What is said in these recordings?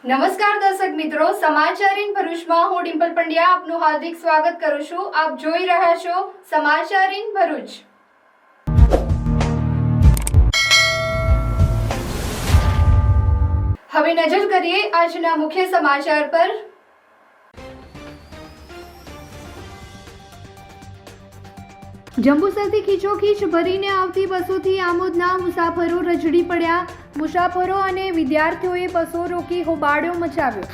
નમસ્કાર દર્શક મિત્રો, સમાચાર ઇન ભરૂચમાં હું ડિમ્પલ પંડ્યા આપનું હાર્દિક સ્વાગત કરું છું। આપ જોઈ રહ્યા છો સમાચાર ઇન ભરૂચ। હવે નજર કરીએ આજના મુખ્ય સમાચાર પર। જંબુસરથી ખીચોખીચ ભરીને આવતી બસોથી આમોદના મુસાફરો રજડી પડ્યા। મુસાફરો અને વિદ્યાર્થીઓએ બસો રોકી હોબાળો મચાવ્યો।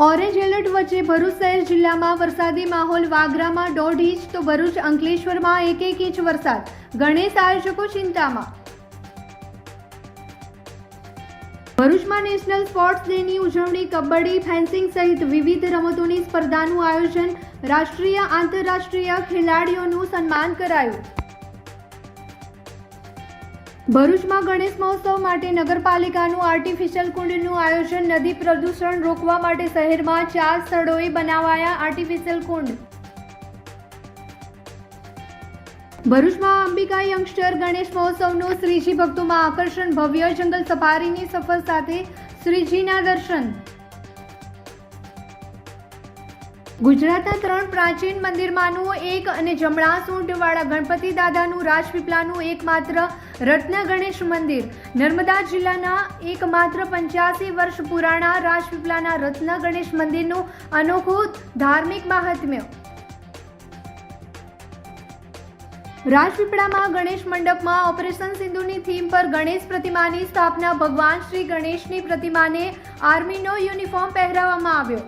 ઓરેન્જ એલર્ટ વચ્ચે ભરૂચ શહેર જિલ્લામાં વરસાદી માહોલ। વાગરામાં 1.5 ઇંચ તો ભરૂચ અંકલેશ્વરમાં 1 ઇંચ વરસાદ। ગણેશ આયોજકો ચિંતામાં। ભરૂચમાં નેશનલ સ્પોર્ટ્સ ડેની ઉજવણી। કબડ્ડી, ફેન્સિંગ સહિત વિવિધ રમતોની સ્પર્ધાનું આયોજન। રાષ્ટ્રીય આંતરરાષ્ટ્રીય ખેલાડીઓનું સન્માન કરાયું। ભરૂચમાં ગણેશ મહોત્સવ માટે નગરપાલિકાનું આર્ટિફિશિયલ કુંડનું આયોજન। નદી પ્રદૂષણ રોકવા માટે શહેરમાં 4 સ્થળોએ બનાવાયા આર્ટિફિશિયલ કુંડ। ભરૂચમાં અંબિકા યંગસ્ટર ગણેશ મહોત્સવનો શ્રીજી ભક્તોમાં આકર્ષણ। ભવ્ય જંગલ સફારીની સફર સાથે શ્રીજીના દર્શન। ગુજરાતના 3 પ્રાચીન મંદિરમાંનું એક અને જમણા સૂંઢવાળા ગણપતિ દાદાનું રાજપીપળાનું એકમાત્ર રત્ન ગણેશ મંદિર। નર્મદા જિલ્લાના એકમાત્ર 85 વર્ષ પુરાણા રાજપીપળાના રત્ન ગણેશ મંદિરનું અનોખું ધાર્મિક મહાત્મ્ય। રાજપીપળામાં ગણેશ મંડપમાં ઓપરેશન સિંધુની થીમ પર ગણેશ પ્રતિમાની સ્થાપના। ભગવાન શ્રી ગણેશની પ્રતિમાને આર્મીનો યુનિફોર્મ પહેરાવવામાં આવ્યો।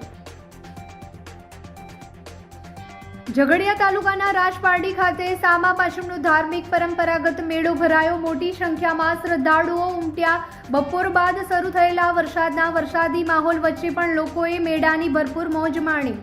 ઝઘડિયા તાલુકાના રાજપારડી ખાતે સામા પાંચમનો ધાર્મિક પરંપરાગત મેળો ભરાયો। મોટી સંખ્યામાં શ્રદ્ધાળુઓ ઉમટ્યા। બપોર બાદ શરૂ થયેલા વરસાદના વરસાદી માહોલ વચ્ચે પણ લોકોએ મેળાની ભરપૂર મોજ માણી।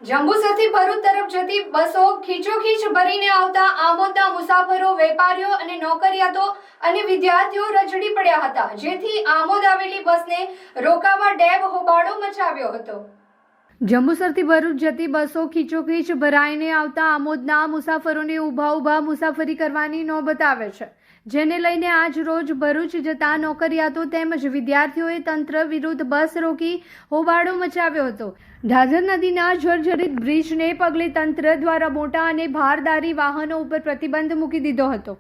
જંબુસરથી ભરૂચ તરફ જતી બસો ખીચોખીચ ભરીને આવતા આમોદના મુસાફરો, વેપારીઓ અને નોકરિયાતો અને વિદ્યાર્થીઓ રજડી પડ્યા હતા, જેથી આમોદ આવેલી બસને રોકાવા ડેબ હોબાળો મચાવ્યો હતો। જંબુસરથી ભરૂચ જતી બસો ખીચોખીચ ભરાઈને આવતા આમોદના મુસાફરોને ઊભા મુસાફરી કરવાની નોબત આવે છે, જેને લઈને આજ રોજ ભરૂચ જતા નોકરિયાતો તેમજ વિદ્યાર્થીઓએ તંત્ર વિરુદ્ધ બસ રોકી હોબાળો મચાવ્યો હતો। ઢાઢર નદીના જર્જરિત બ્રિજને પગલે તંત્ર દ્વારા મોટા અને ભારદારી વાહનો ઉપર પ્રતિબંધ મૂકી દીધો હતો,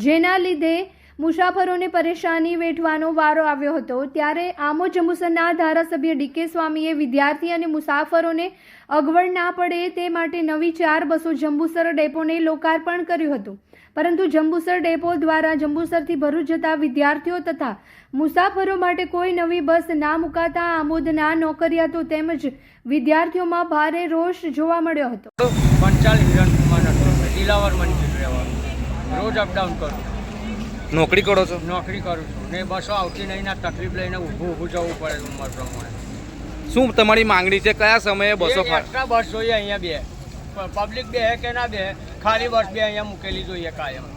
જેના લીધે મુસાફરોને પરેશાની વેઠવાનો વારો આવ્યો હતો। ત્યારે આમોદ જંબુસરના ધારાસભ્ય ડીકે સ્વામીએ વિદ્યાર્થી અને મુસાફરોને અગવડ ના પડે તે માટે નવી 4 બસો જંબુસર ડેપોને લોકાર્પણ કર્યું હતું, પરંતુ જંબુસર ડેપો દ્વારા જંબુસરથી ભરૂચ જતા વિદ્યાર્થીઓ તથા મુસાફરો માટે કોઈ નવી બસ ના મુકાતા આમોદના નોકરિયાતો તેમજ વિદ્યાર્થીઓમાં ભારે રોષ જોવા મળ્યો હતો। રોજ અપડાઉન કરું, નોકરી કરો છો? નોકરી કરું છું ને બસો આવતી નહીં ના તકલીફ લઈને ઊભું જવું પડે ઉંમર પ્રમાણે। શું તમારી માંગણી છે? કયા સમયે બસો એક્સ્ટ્રા બસ જોઈએ અહીંયા બે, પબ્લિક બે કે ના બે, ખાલી બસ બે અહીંયા મૂકેલી જોઈએ કાયમ।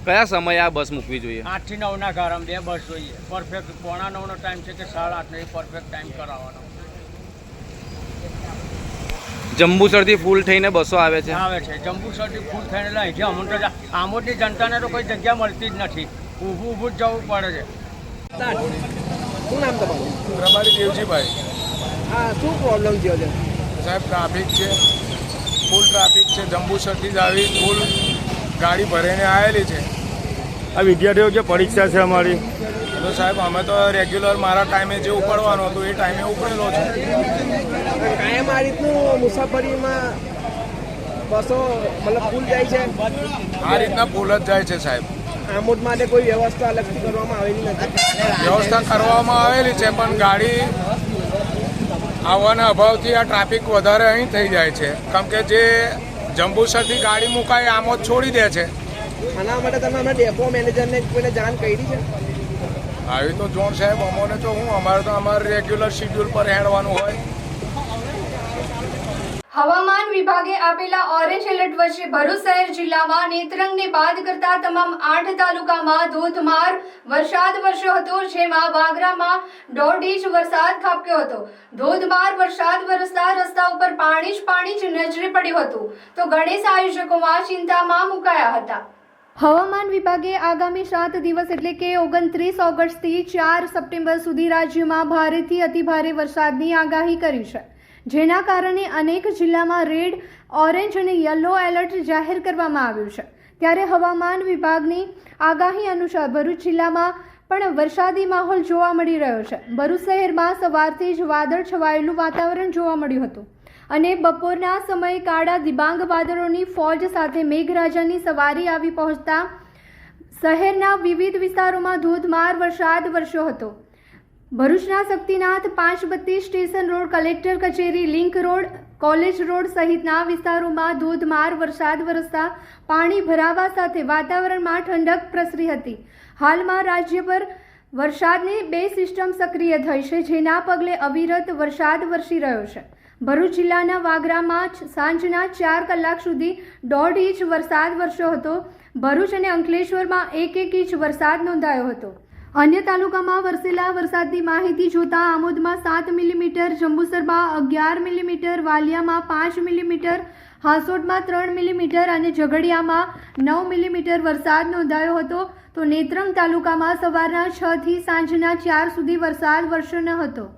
કયા સમયે આ બસ મૂકવી જોઈએ? 8 થી 9 ના ગાળામાં બે બસ જોઈએ। પરફેક્ટ 8:45 નો ટાઈમ છે કે 8:30 નો પરફેક્ટ ટાઈમ કરાવવાનો। જંબુસરથી ફૂલ થઈને બસો આવે છે? આવે છે જંબુસરથી ફૂલ થઈને લઈ છે। અમુક તો આમોદની જનતાને તો કોઈ જગ્યા મળતી જ નથી, ઊભું જ જવું પડે છે। શું નામ તમારું? પ્રભારી દેવજીભાઈ। હા, શું પ્રોબ્લેમ થયો છે સાહેબ? ટ્રાફિક છે, ફૂલ ટ્રાફિક છે। જંબુસરથી જ આવી ફૂલ ગાડી ભરીને આવેલી છે। આ વિદ્યાર્થીઓ જે પરીક્ષા છે અમારી, તો સાહેબ અમે તો રેગ્યુલર મારા ટાઈમે જે ઉપડવાનું હતું એ ટાઈમે ઉપડેલો છે। કાયમ આ રીતનું મુસાફરીમાં બસો મતલબ ફૂલ જાય છે? આ રીતના ફૂલ જ જાય છે સાહેબ। આમોદ માટે કોઈ વ્યવસ્થા અલગથી કરવામાં આવેલી નથી? વ્યવસ્થા કરવામાં આવેલી છે, પણ ગાડી આવવાના અભાવથી આ ટ્રાફિક વધારે અહીં થઈ જાય છે, કેમ કે જે જંબુસરથી ગાડી મુકાય આમોદ છોડી દે છે। આના માટે તમે અમે ડેપો મેનેજરને કોઈને જાણ કરી છે? આવી તો જોણ સાહેબ અમોને તો અમારે રેગ્યુલર શિડ્યુલ પર હેડવાનું હોય। હવામાન વિભાગે આપેલા ઓરેન્જ એલર્ટ વચ્ચે ભરૂચ શહેર જિલ્લામાં નેત્રંગને બાદ કરતા તમામ 8 તાલુકામાં ધોધમાર વરસાદ વરસ્યો હતો, જેમાં વાગરામાં 1.5 ઇંચ વરસાદ ખાબક્યો હતો. ધોધમાર વરસાદ વરસતા રસ્તા ઉપર પાણી જ નજરે પડ્યું હતું, તો ગણેશ આયોજકોમાં ચિંતામાં મુકાયા હતા. હવામાન વિભાગે આગામી 7 દિવસ એટલે કે 29 ઓગસ્ટથી 4 સપ્ટેમ્બર સુધી રાજ્યમાં ભારેથી અતિભારે વરસાદની આગાહી કરી છે, જેના કારણે અનેક જિલ્લામાં રેડ, ઓરેન્જ અને યલો એલર્ટ જાહેર કરવામાં આવ્યું છે. ત્યારે હવામાન વિભાગની આગાહી અનુસાર ભરૂચ જિલ્લામાં પણ વરસાદી માહોલ જોવા મળી રહ્યો છે. ભરૂચ શહેરમાં સવારથી જ વાદળ છવાયેલું વાતાવરણ જોવા મળ્યું હતું અને બપોરના સમયે કાળા દિબાંગ વાદળોની ફોજ સાથે મેઘરાજાની સવારી આવી પહોંચતા શહેરના વિવિધ વિસ્તારોમાં ધોધમાર વરસાદ વરસ્યો હતો. ભરૂચના શક્તિનાથ 532 સ્ટેશન રોડ, કલેક્ટર કચેરી, લિંક રોડ, કોલેજ રોડ સહિતના વિસ્તારોમાં ધોધમાર વરસાદ વરસતા પાણી ભરાવા સાથે વાતાવરણમાં ઠંડક પ્રસરી હતી. હાલમાં રાજ્ય પર વરસાદની 2 સિસ્ટમ સક્રિય થઈ છે, જેના પગલે અવિરત વરસાદ વરસી રહ્યો છે. ભરૂચ જિલ્લાના વાગરામાં સાંજના 4 કલાક સુધી 1.5 ઇંચ વરસાદ વરસ્યો હતો. ભરૂચ અને અંકલેશ્વરમાં 1 ઇંચ વરસાદ નોંધાયો હતો. અન્ય તાલુકામાં વરસેલા વરસાદની માહિતી જોતા આમોદમાં 7 મિલીમીટર, જંબુસરમાં 11 મિલીમીટર, વાલિયામાં 5 મિલીમીટર, હાંસોટમાં 3 મિલીમીટર અને ઝઘડિયામાં 9 મિલીમીટર વરસાદ નોંધાયો હતો. તો નેત્રંગ તાલુકામાં સવારના 6 થી સાંજના 4 સુધી વરસાદ વરસ્યો ન હતો.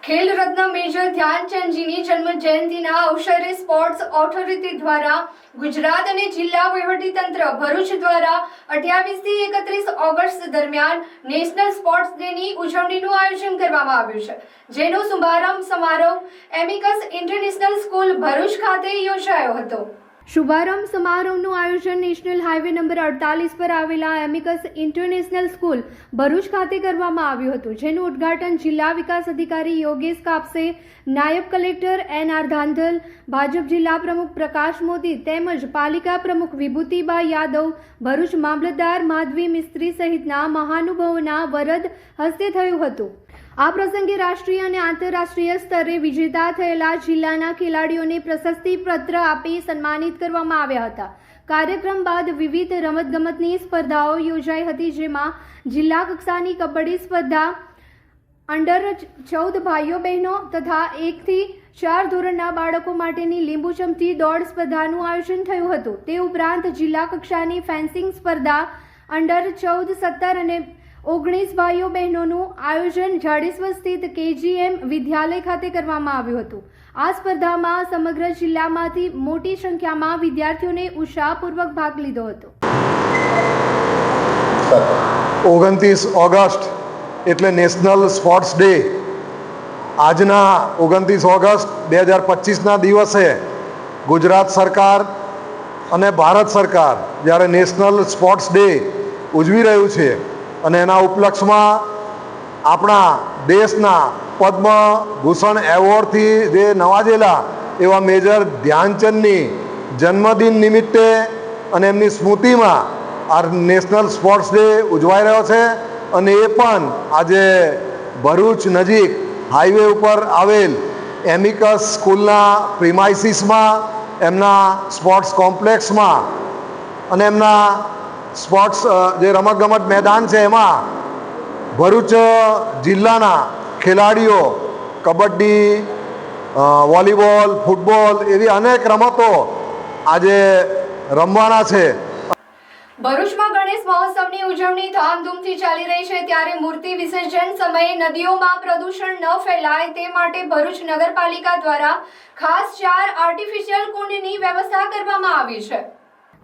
ખેલ રત્ન મેજર ધ્યાનચંદજીની જન્મ જયંતિના અવસરે સ્પોર્ટ્સ ઓથોરિટી દ્વારા ગુજરાત અને જિલ્લા વહીવટીતંત્ર ભરૂચ દ્વારા 28 થી 31 ઓગસ્ટ દરમિયાન નેશનલ સ્પોર્ટ્સ ડેની ઉજવણીનું આયોજન કરવામાં આવ્યું છે, જેનો શુભારંભ સમારોહ એમિકસ ઇન્ટરનેશનલ સ્કૂલ ભરૂચ ખાતે યોજાયો હતો. શુભારંભ સમારોહનું આયોજન નેશનલ હાઈવે નંબર 48 પર આવેલા એમિકસ ઇન્ટરનેશનલ સ્કૂલ ભરૂચ ખાતે કરવામાં આવ્યું હતું, જેનું ઉદ્ઘાટન જિલ્લા વિકાસ અધિકારી યોગેશ કાપસે, નાયબ કલેક્ટર NR ધાંધલ, ભાજપ જિલ્લા પ્રમુખ પ્રકાશ મોદી તેમજ પાલિકા પ્રમુખ વિભૂતિબા યાદવ, ભરૂચ મામલતદાર માધવી મિસ્ત્રી સહિતના મહાનુભાવોના વરદ હસ્તે થયું હતું. આ પ્રસંગે રાષ્ટ્રીય અને આંતરરાષ્ટ્રીય સ્તરે વિજેતા થયેલા જિલ્લાના ખેલાડીઓને પ્રશસ્તિ પત્ર આપી સન્માનિત કરવામાં આવ્યા હતા. કાર્યક્રમ બાદ વિવિધ રમતગમતની સ્પર્ધાઓ યોજાઈ હતી, જેમાં જિલ્લા કક્ષાની કબડ્ડી સ્પર્ધા, અંડર 14 ભાઈઓ બહેનો તથા 1 થી 4 ધોરણના બાળકો માટેની લીંબુ ચમચી દોડ સ્પર્ધાનું આયોજન થયું હતું. તે ઉપરાંત જિલ્લા કક્ષાની ફેન્સિંગ સ્પર્ધા, અંડર 14, 17 અને 19 ભાઈઓ બહેનોનું આયોજન જાડેશ્વર સ્થિત KGM વિદ્યાલય ખાતે કરવામાં આવ્યું હતું. આ સ્પર્ધામાં સમગ્ર જિલ્લામાંથી મોટી સંખ્યામાં વિદ્યાર્થીઓને ઉત્સાહપૂર્વક ભાગ લીધો હતો. 29 ઓગસ્ટ એટલે નેશનલ સ્પોર્ટ્સ ડે. આજના 29 ઓગસ્ટ 2025ના દિવસે ગુજરાત સરકાર અને ભારત સરકાર જ્યારે નેશનલ સ્પોર્ટ્સ ડે ઉજવી રહ્યું છે અને એના ઉપલક્ષમાં આપણા દેશના પદ્મભૂષણ એવોર્ડથી જે નવાજેલા એવા મેજર ધ્યાનચંદની જન્મદિન નિમિત્તે અને એમની સ્મૃતિમાં આ નેશનલ સ્પોર્ટ્સ ડે ઉજવાઈ રહ્યો છે. અને એ પણ આજે ભરૂચ નજીક હાઈવે ઉપર આવેલ એમિકસ સ્કૂલના પ્રિમાઇસીસમાં, એમના સ્પોર્ટ્સ કોમ્પ્લેક્સમાં અને એમના સ્પોર્ટ્સ જે રમતગમત મેદાન છે એમાં ભરૂચ જિલ્લાના ખેલાડીઓ કબડ્ડી, વોલીબોલ, ફૂટબોલ એવી અનેક રમતો આજે રમવાના છે. ભરૂચમાં ગણેશ મહોત્સવની ઉજવણી ધામધૂમથી ચાલી રહી છે, ત્યારે મૂર્તિ વિસર્જન સમયે નદીઓમાં પ્રદૂષણ ન ફેલાય તે માટે ભરૂચ નગરપાલિકા દ્વારા ખાસ 4 આર્ટિફિશિયલ કુંડની વ્યવસ્થા કરવામાં આવી છે.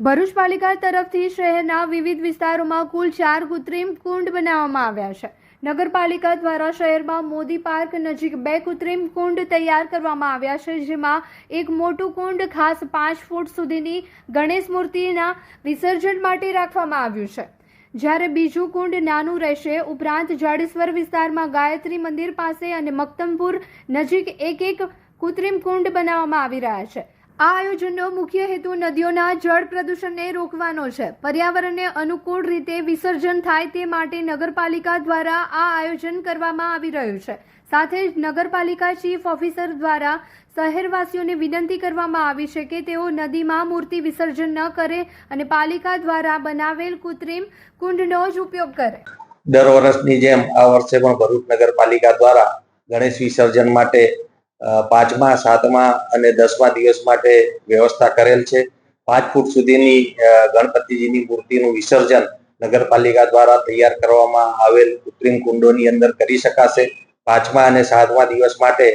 ભરૂચ પાલિકા તરફથી શહેરના વિવિધ વિસ્તારોમાં કુલ 4 કૃત્રિમ કુંડ બનાવવામાં આવ્યા છે. નગરપાલિકા દ્વારા શહેરમાં મોદી પાર્ક નજીક 2 કૃત્રિમ કુંડ તૈયાર કરવામાં આવ્યા છે, જેમાં એક મોટું કુંડ ખાસ 5 ફૂટ સુધીની ગણેશ મૂર્તિના વિસર્જન માટે રાખવામાં આવ્યું છે, જ્યારે બીજું કુંડ નાનું રહેશે. ઉપરાંત જાડેશ્વર વિસ્તારમાં ગાયત્રી મંદિર પાસે અને મક્તમપુર નજીક એક કૃત્રિમ કુંડ બનાવવામાં આવી રહ્યા છે. આ આયોજનનો મુખ્ય હેતુ નદીઓના જળ પ્રદૂષણને રોકવાનો છે. પર્યાવરણને અનુકૂળ રીતે વિસર્જન થાય તે માટે નગરપાલિકા દ્વારા આ આયોજન કરવામાં આવી રહ્યું છે. સાથે જ નગરપાલિકા ચીફ ઓફિસર દ્વારા શહેરવાસીઓને વિનંતી કરવામાં આવી છે કે તેઓ નદીમાં મૂર્તિ વિસર્જન ન કરે અને પાલિકા દ્વારા બનાવેલ કૃત્રિમ કુંડનો જ ઉપયોગ કરે. દર વર્ષની જેમ આ વર્ષે પણ ભરૂચ નગરપાલિકા દ્વારા ગણેશ વિસર્જન માટે 5મા, 7મા અને 10મા દિવસ માટે વ્યવસ્થા કરેલ છે. 5 ફૂટ સુધીની ગણપતિજીની મૂર્તિનું વિસર્જન નગરપાલિકા દ્વારા તૈયાર કરવામાં આવેલ કૃત્રિમ કુંડોની અંદર કરી શકાશે. 5મા અને 7મા દિવસ માટે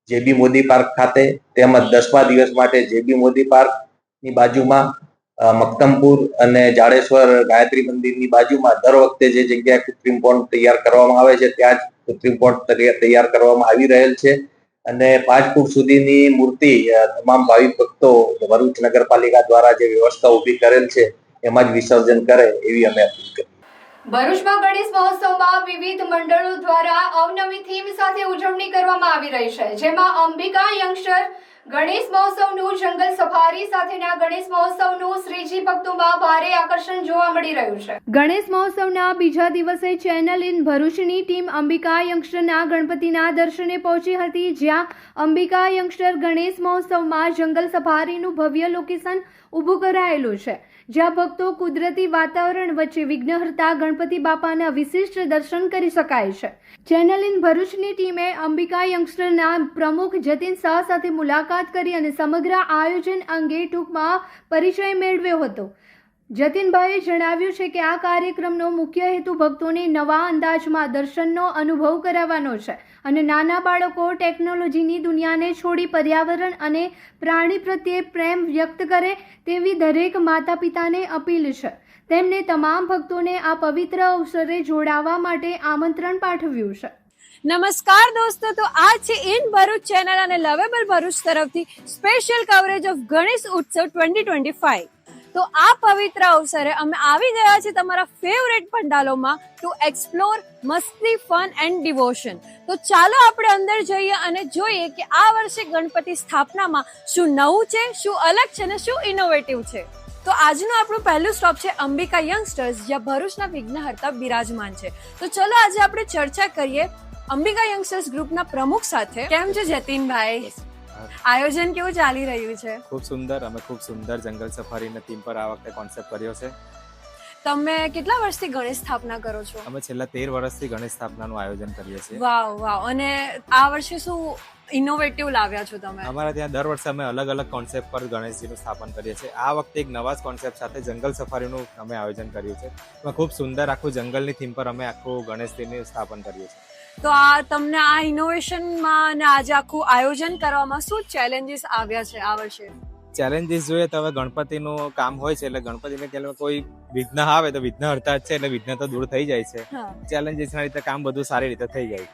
JB મોદી પાર્ક ખાતે તેમજ 10મા દિવસ માટે JB મોદી પાર્કની બાજુમાં મક્તમપુર અને જાડેશ્વર ગાયત્રી મંદિરની બાજુમાં દર વખતે જે જગ્યાએ કૃત્રિમ પોન્ડ તૈયાર કરવામાં આવે છે ત્યાં જ કૃત્રિમ પોન્ડ તૈયાર કરવામાં આવી રહેલ છે. અને 5 ફૂટ સુધીની મૂર્તિ તમામ ભાવિક ભક્તો ભરૂચ નગરપાલિકા દ્વારા જે વ્યવસ્થા ઊભી કરેલ છે એમાં જ વિસર્જન કરે એવી અમે અપીલ કરી. ભરૂચમાં ગણેશ મહોત્સવમાં વિવિધ મંડળો દ્વારા અવનવી થીમ સાથે ઉજવણી કરવામાં આવી રહી છે, જેમાં અંબિકા યંગસ્ટર ગણેશ મહોત્સવનું જંગલ સફારી સાથેના ગણેશ મહોત્સવનું શ્રીજી ભક્તોમાં ભારે આકર્ષણ જોવા મળી રહ્યું છે. ગણેશ મહોત્સવના બીજા દિવસે ચેનલ ઇન ભરૂચની ટીમ અંબિકા યંગસ્ટરના ગણપતિના દર્શને પહોંચી હતી, જ્યાં અંબિકા યંગસ્ટર ગણેશ મહોત્સવમાં જંગલ સફારીનું ભવ્ય લોકેશન ઊભું કરાયેલું છે, જ્યાં ભક્તો કુદરતી વાતાવરણ વચ્ચે વિઘ્નહર્તા ગણપતિ બાપાના વિશિષ્ટ દર્શન કરી શકાય છે. ચેનલ ઇન ભરૂચની ટીમે અંબિકા યંગસ્ટરના પ્રમુખ જતીન શાહ સાથે મુલાકાત કરી અને સમગ્ર આયોજન અંગે ટૂંકમાં પરિચય મેળવ્યો હતો. જતીનભાઈએ જણાવ્યું છે કે આ કાર્યક્રમનો મુખ્ય હેતુ ભક્તોને નવા અંદાજમાં દર્શનનો અનુભવ કરાવવાનો છે અને નાના બાળકો ટેકનોલોજીની દુનિયાને છોડી પર્યાવરણ અને પ્રાણી પ્રત્યે પ્રેમ વ્યક્ત કરે તેવી દરેક માતા પિતાને અપીલ છે. તેમને તમામ ભક્તોને આ પવિત્ર અવસરે જોડાવા માટે આમંત્રણ પાઠવ્યું છે. નમસ્કાર દોસ્તો, તો આ છે ઇન ભરૂચ ચેનલ અને લવેબલ ભરૂચ તરફથી સ્પેશિયલ કવરેજ ઓફ ગણેશ ઉત્સવ 2025. તો આ પવિત્ર અવસરે અમે આવી ગયા છે તમારા ફેવરેટ પંડાલોમાં ટુ એક્સપ્લોર મસ્તી, ફન એન્ડ ડિવોશન. તો ચાલો આપણે અંદર જઈએ અને જોઈએ કે આ વર્ષે ગણપતિ સ્થાપનામાં શું નવું છે, શું અલગ છે અને શું ઇનોવેટિવ છે. તો આજનું આપણું પહેલું સ્ટોપ છે અંબિકા યંગસ્ટર્સ, જ્યાં ભરૂચના વિઘ્નહર્તા બિરાજમાન છે. તો ચલો આજે આપણે ચર્ચા કરીએ અંબિકા યંગસ્ટર્સ ગ્રુપના પ્રમુખ સાથે. કેમ છે જતીનભાઈ? આયોજન કેવું ચાલી રહ્યું છે? ખૂબ સુંદર. અમે ખૂબ સુંદર જંગલ સફારીના થીમ પર આ વખતે કોન્સેપ્ટ કર્યો છે. તમે કેટલા વર્ષથી ગણેશ સ્થાપના કરો છો? અમે છેલ્લા 13 વર્ષથી ગણેશ સ્થાપનાનું આયોજન કરીએ છીએ. વાવ વાવ. અને આ વર્ષે શું ઇનોવેટિવ લાવ્યા છો તમે? અમારા ત્યાં દર વર્ષે અમે અલગ અલગ કોન્સેપ્ટ પર ગણેશજીનું સ્થાપન કરીએ છીએ. આ વખતે એક નવા જ કોન્સેપ્ટ સાથે જંગલ સફારીનું અમે આયોજન કર્યું છે. એમાં ખૂબ સુંદર આખું જંગલની થીમ પર અમે આખું ગણેશજીનું સ્થાપન કર્યું છે. તો આ તમને આ ઇનોવેશનમાં અને આજે આખું આયોજન કરવામાં શું ચેલેન્જીસ આવ્યા છે આ વર્ષે? ચેલેન્જીસ જોઈએ તો હવે ગણપતિનું કામ હોય છે એટલે ગણપતિને ક્યારેક કોઈ વિઘ્ન આવે તો વિઘ્નહર્તા જ છે એટલે વિઘ્ન તો દૂર થઈ જાય છે. ચેલેન્જીસના રીતે કામ બધું સારી રીતે થઈ જાય.